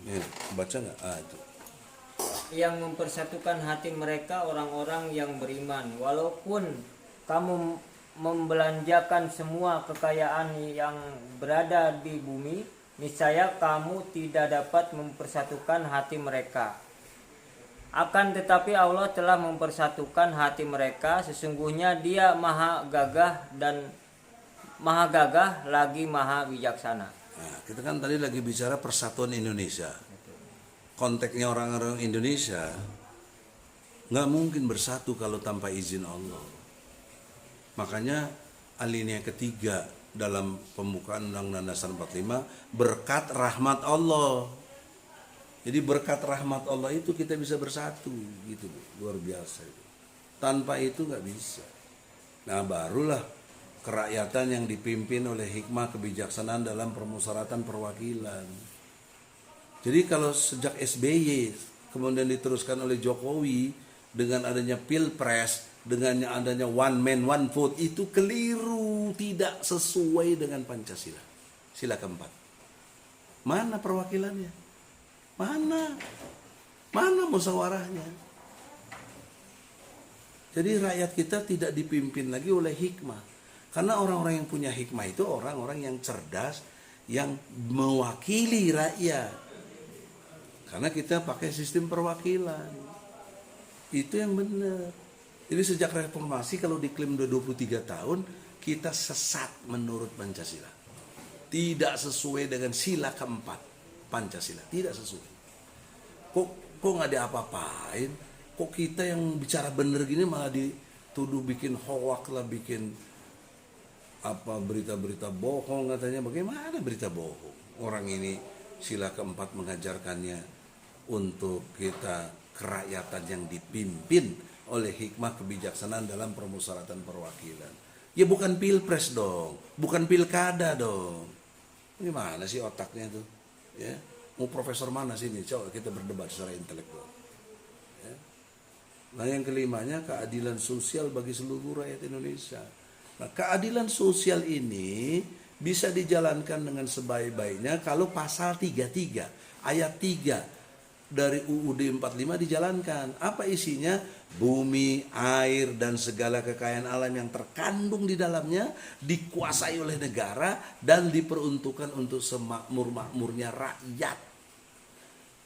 Ini baca nggak? Itu. Yang mempersatukan hati mereka orang-orang yang beriman, walaupun kamu membelanjakan semua kekayaan yang berada di bumi, niscaya kamu tidak dapat mempersatukan hati mereka. Akan tetapi Allah telah mempersatukan hati mereka, sesungguhnya Dia maha gagah lagi maha bijaksana. Nah, kita kan tadi lagi bicara persatuan Indonesia. Konteksnya orang-orang Indonesia nggak mungkin bersatu kalau tanpa izin Allah. Makanya alinea ketiga dalam pembukaan Undang-Undang Dasar 45, berkat rahmat Allah. Jadi berkat rahmat Allah itu kita bisa bersatu, gitu, luar biasa itu. Tanpa itu nggak bisa. Nah, barulah kerakyatan yang dipimpin oleh hikmah kebijaksanaan dalam permusyawaratan perwakilan. Jadi kalau sejak SBY kemudian diteruskan oleh Jokowi dengan adanya Pilpres, dengan adanya one man one vote, itu keliru, tidak sesuai dengan Pancasila. Sila keempat. Mana perwakilannya? Mana musyawarahnya? Jadi rakyat kita tidak dipimpin lagi oleh hikmah. Karena orang-orang yang punya hikmah itu orang-orang yang cerdas, yang mewakili rakyat. Karena kita pakai sistem perwakilan. Itu yang benar. Jadi sejak reformasi kalau diklaim udah 23 tahun, kita sesat menurut Pancasila. Tidak sesuai dengan sila keempat Pancasila. Tidak sesuai. Kok nggak diapa-apain? Kok kita yang bicara bener gini malah dituduh bikin hoak lah, bikin berita-berita bohong katanya. Bagaimana berita bohong? Orang ini sila keempat mengajarkannya untuk kita kerakyatan yang dipimpin oleh hikmah kebijaksanaan dalam permusyawaratan perwakilan. Ya bukan pilpres dong, bukan pilkada dong. Gimana sih otaknya tuh? Ya, mau profesor mana sini? Coba kita berdebat secara intelektual. Ya. Nah, yang kelimanya keadilan sosial bagi seluruh rakyat Indonesia. Nah, keadilan sosial ini bisa dijalankan dengan sebaik-baiknya kalau pasal 33 ayat 3 dari UUD 45 dijalankan. Apa isinya? Bumi, air, dan segala kekayaan alam yang terkandung di dalamnya dikuasai oleh negara dan diperuntukkan untuk semakmur-makmurnya rakyat.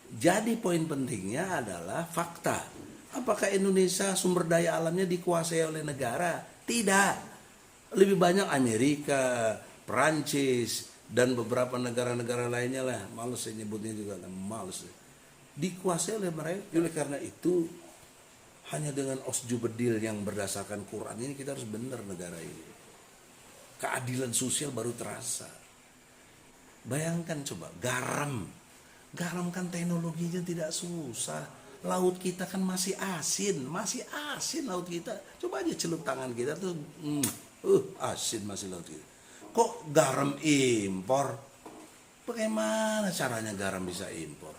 Jadi poin pentingnya adalah fakta. Apakah Indonesia sumber daya alamnya dikuasai oleh negara? Tidak. Lebih banyak Amerika, Perancis, dan beberapa negara-negara lainnya lah. Males saya nyebutnya juga, males. Dikuasai oleh mereka. Oleh karena itu hanya dengan osjubedil yang berdasarkan Quran ini kita harus benar negara ini. Keadilan sosial baru terasa. Bayangkan coba garam kan teknologinya tidak susah. Laut kita kan masih asin laut kita. Coba aja celup tangan kita tuh asin masih laut kita. Kok garam impor Bagaimana caranya garam bisa impor?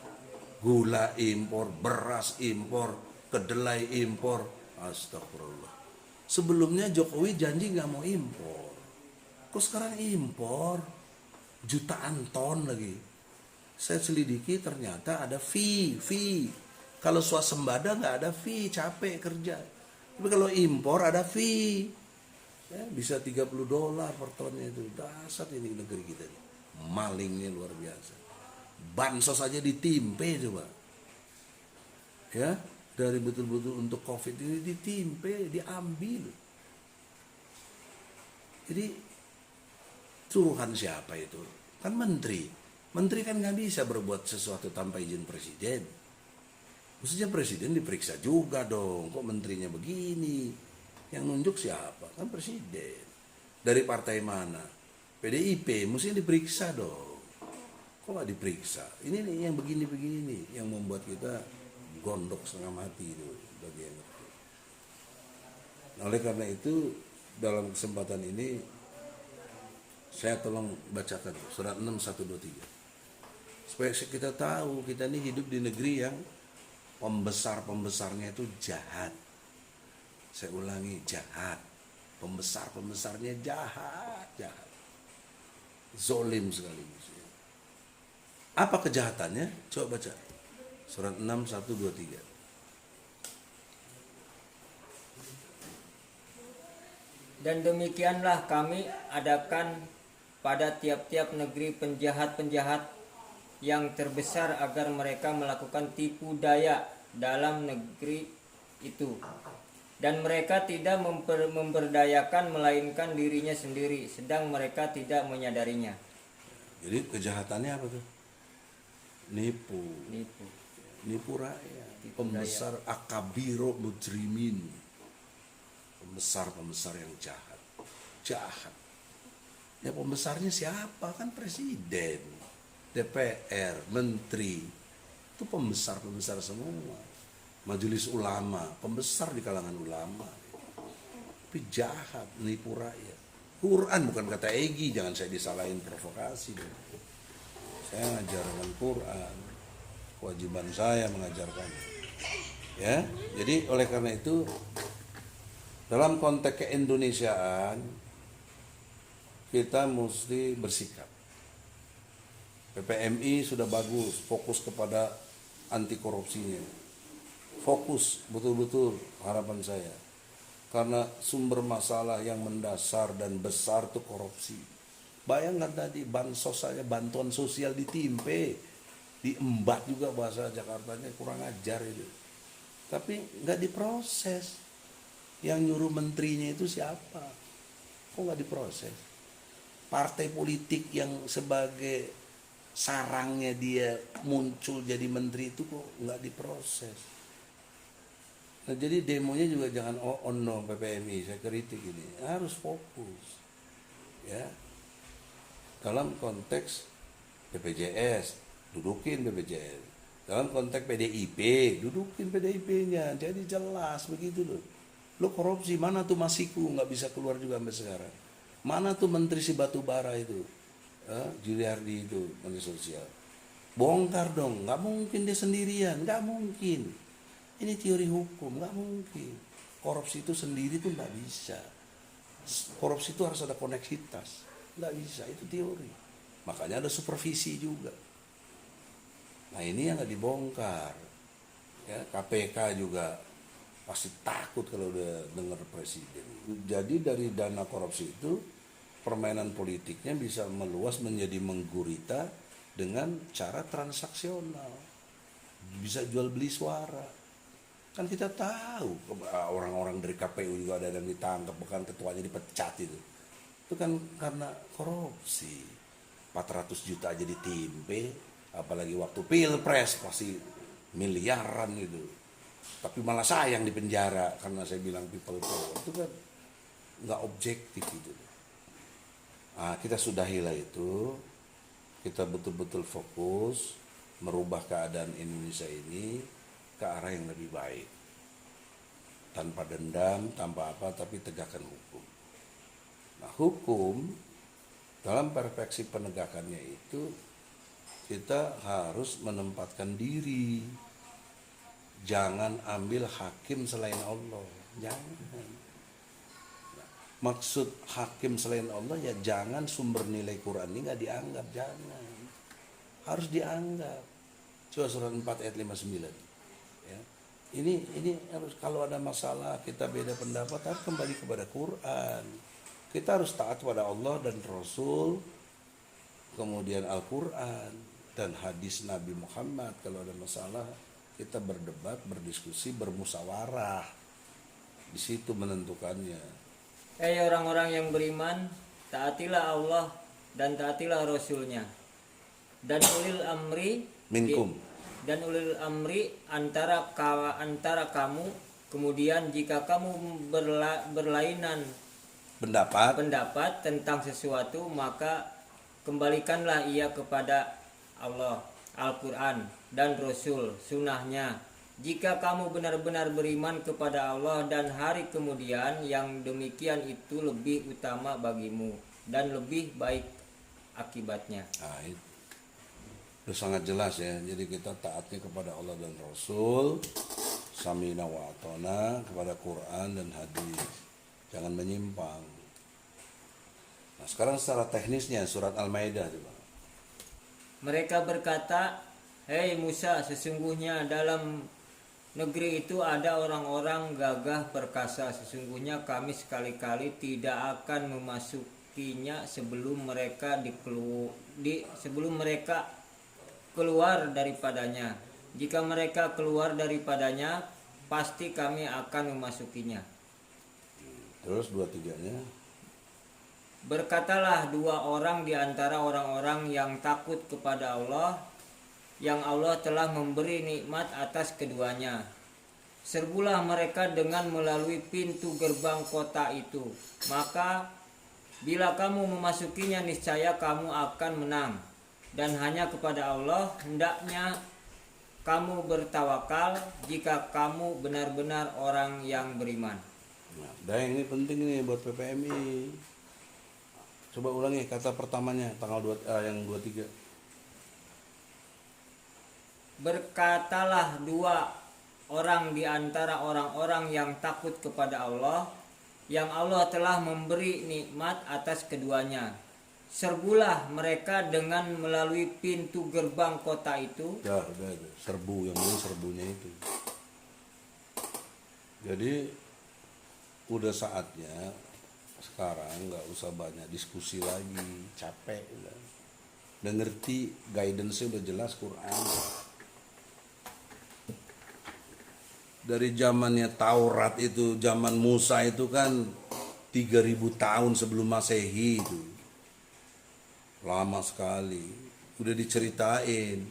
Gula impor, beras impor, kedelai impor. Astagfirullah. Sebelumnya Jokowi janji nggak mau impor. Kok sekarang impor? Jutaan ton lagi. Saya selidiki ternyata ada fee. Kalau swasembada nggak ada fee, capek kerja. Tapi kalau impor ada fee. Ya, bisa $30 per tonnya itu. Dasar ini negeri kita nih. Malingnya luar biasa. Bansos aja ditimpe coba. Ya, dari betul-betul untuk Covid ini ditimpe, diambil. Jadi suruhan siapa itu? Kan menteri. Menteri kan nggak bisa berbuat sesuatu tanpa izin presiden. Maksudnya presiden diperiksa juga dong. Kok menterinya begini? Yang nunjuk siapa? Kan presiden. Dari partai mana? PDIP, mesti diperiksa dong. Kok nggak diperiksa? Ini nih yang begini-begini yang membuat kita gondok setengah mati itu bagi yang ngerti. Nah, oleh karena itu dalam kesempatan ini saya tolong bacakan surat 6 1 2 3. Supaya kita tahu kita ini hidup di negeri yang pembesar-pembesarnya itu jahat. Saya ulangi, jahat. Pembesar-pembesarnya jahat. Zolim sekali. Apa kejahatannya? Coba baca. Surat 6 1 2 3. Dan demikianlah kami adakan pada tiap-tiap negeri penjahat-penjahat yang terbesar agar mereka melakukan tipu daya dalam negeri itu. Dan mereka tidak memberdayakan melainkan dirinya sendiri, sedang mereka tidak menyadarinya. Jadi kejahatannya apa tuh? Nipu rakyat. Pembesar akabiro mujrimin. Pembesar yang jahat. Ya pembesarnya siapa? Kan presiden, DPR, menteri. Itu pembesar semua. Majelis ulama, pembesar di kalangan ulama. Tapi jahat, nipu rakyat. Quran bukan kata Egi, jangan saya disalahin provokasi. Saya ngajarkan Quran. Kewajiban saya mengajarkan. Ya, jadi oleh karena itu dalam konteks keindonesiaan kita mesti bersikap. PPMI sudah bagus, fokus kepada anti korupsinya. Fokus betul-betul harapan saya. Karena sumber masalah yang mendasar dan besar itu korupsi. Bayangkan tadi bansos saja, bantuan sosial ditimpe, diembat juga bahasa Jakartanya, kurang ajar itu. Tapi nggak diproses. Yang nyuruh menterinya itu siapa? Kok nggak diproses? Partai politik yang sebagai sarangnya dia muncul jadi menteri itu kok nggak diproses? Nah, jadi demonya juga jangan ono PPMI, saya kritik ini. Harus fokus. Ya. Dalam konteks BPJS, dudukin BPJS. Dalam konteks PDIP, dudukin PDIP-nya. Jadi jelas begitu loh. Lo korupsi, mana tuh Masiku nggak bisa keluar juga sampai sekarang. Mana tuh menteri si batu bara itu, Juliardi itu, menteri sosial. Bongkar dong, nggak mungkin dia sendirian, nggak mungkin. Ini teori hukum, nggak mungkin. Korupsi itu sendiri tuh nggak bisa. Korupsi itu harus ada koneksitas, nggak bisa, itu teori. Makanya ada supervisi juga. Nah ini yang nggak dibongkar. Ya, KPK juga pasti takut kalau udah dengar presiden. Jadi dari dana korupsi itu permainan politiknya bisa meluas menjadi menggurita dengan cara transaksional. Bisa jual beli suara. Kan kita tahu orang-orang dari KPU juga ada yang ditangkap, bahkan ketuanya dipecat itu. Itu kan karena korupsi. 400 juta aja ditimpe, apalagi waktu pilpres pasti miliaran itu. Tapi malah saya yang di penjara karena saya bilang people power. Itu kan nggak objektif itu. Nah, kita sudahilah itu. Kita betul-betul fokus merubah keadaan Indonesia ini ke arah yang lebih baik. Tanpa dendam, tanpa apa, tapi tegakkan hukum. Nah, hukum dalam perspektif penegakannya itu kita harus menempatkan diri. Jangan ambil hakim selain Allah. Jangan. Maksud hakim selain Allah ya jangan sumber nilai Quran ini nggak dianggap, jangan. Harus dianggap. Coba surat 4 ayat 59. Ya. Ini harus, kalau ada masalah kita beda pendapat harus kembali kepada Quran. Kita harus taat pada Allah dan Rasul, kemudian Al-Quran dan hadis Nabi Muhammad. Kalau ada masalah kita berdebat, berdiskusi, bermusyawarah. Di situ menentukannya. Hei orang-orang yang beriman, taatilah Allah dan taatilah Rasulnya. Dan ulil amri Minkum. Dan ulil amri antara kamu. Kemudian jika kamu berlainan pendapat tentang sesuatu, maka kembalikanlah ia kepada Allah, Al-Quran dan Rasul, sunnahnya. Jika kamu benar-benar beriman kepada Allah dan hari kemudian, yang demikian itu lebih utama bagimu dan lebih baik akibatnya. Nah, itu sangat jelas ya. Jadi kita taatnya kepada Allah dan Rasul, samina wa atona, kepada Quran dan hadis. Jangan menyimpang. Nah, sekarang secara teknisnya surat Al-Maidah coba. Mereka berkata, hei Musa, sesungguhnya dalam negeri itu ada orang-orang gagah perkasa. Sesungguhnya kami sekali-kali tidak akan memasukinya sebelum mereka keluar daripadanya. Jika mereka keluar daripadanya, pasti kami akan memasukinya. Terus 2-3-nya. Berkatalah dua orang di antara orang-orang yang takut kepada Allah, yang Allah telah memberi nikmat atas keduanya. Serbulah mereka dengan melalui pintu gerbang kota itu. Maka bila kamu memasukinya, niscaya kamu akan menang. Dan hanya kepada Allah hendaknya kamu bertawakal jika kamu benar-benar orang yang beriman. Nah, dan ini penting nih buat PPMI. Coba ulangi kata pertamanya yang 23. Berkatalah dua orang di antara orang-orang yang takut kepada Allah, yang Allah telah memberi nikmat atas keduanya. Serbulah mereka dengan melalui pintu gerbang kota itu. Ya udah, serbu, yang ini serbunya itu. Jadi udah saatnya sekarang nggak usah banyak diskusi lagi, capek udah. Udah ngerti guidance-nya udah jelas Quran. Dari zamannya Taurat itu, zaman Musa itu kan 3000 tahun sebelum Masehi itu. Lama sekali. Udah diceritain.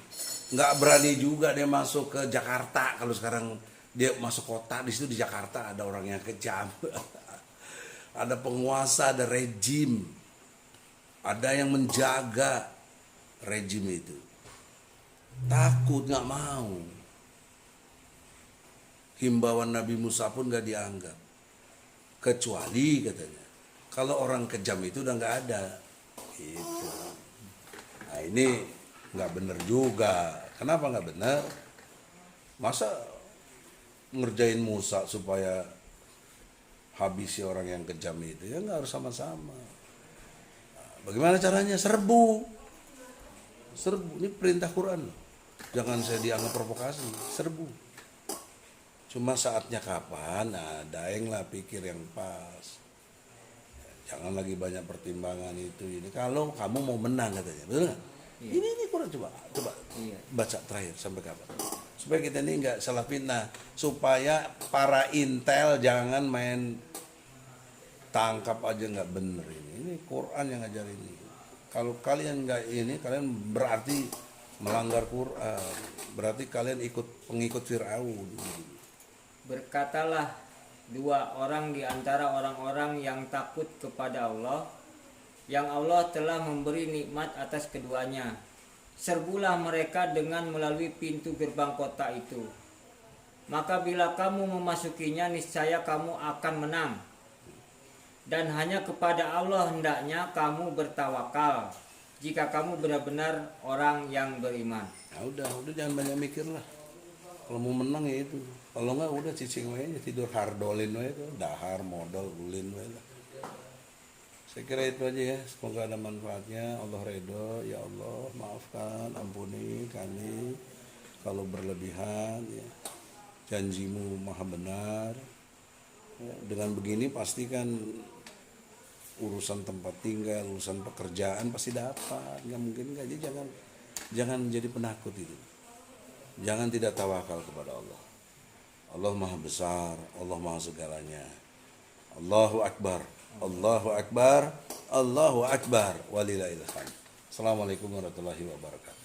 Nggak berani juga dia masuk ke Jakarta. Kalau sekarang dia masuk kota, di situ di Jakarta ada orang yang kejam. Ada penguasa, ada rejim. Ada yang menjaga rejim itu. Takut, nggak mau. Himbauan Nabi Musa pun gak dianggap. Kecuali katanya, kalau orang kejam itu udah gak ada. Gitu. Nah ini gak bener juga. Kenapa gak bener? Masa ngerjain Musa supaya habisi orang yang kejam itu? Ya gak harus sama-sama. Nah, bagaimana caranya? Serbu. Ini perintah Quran. Jangan saya dianggap provokasi. Serbu. Cuma saatnya kapan, nah daenglah pikir yang pas. Jangan lagi banyak pertimbangan itu ini. Kalau kamu mau menang katanya, betul nggak? Iya. Ini kurang coba iya. Baca terakhir sampai kapan? Supaya kita ini nggak salah fitnah. Supaya para intel jangan main tangkap aja nggak bener ini. Ini Quran yang ngajarin ini. Kalau kalian nggak ini, kalian berarti melanggar Quran. Berarti kalian pengikut Fir'aun. Berkatalah dua orang di antara orang-orang yang takut kepada Allah, yang Allah telah memberi nikmat atas keduanya. Serbulah mereka dengan melalui pintu gerbang kota itu. Maka bila kamu memasukinya, niscaya kamu akan menang. Dan hanya kepada Allah hendaknya kamu bertawakal jika kamu benar-benar orang yang beriman. Nah, udah jangan banyak mikir lah. Kalau mau menang ya itu. Kalau enggak udah cicing aja tidur hardolin aja itu, dahar modal ulin aja lah. Saya kira itu aja ya. Semoga ada manfaatnya. Allah ridho. Ya Allah, maafkan, ampuni kami kalau berlebihan ya. Janjimu maha benar. Ya, dengan begini pastikan urusan tempat tinggal, urusan pekerjaan pasti dapat. Nggak mungkin nggak. Jadi jangan jadi penakut itu. Jangan tidak tawakal kepada Allah. Allah maha besar, Allah maha segalanya. Allahu Akbar, Allahu Akbar, Allahu Akbar, walillahil hamd. Assalamualaikum warahmatullahi wabarakatuh.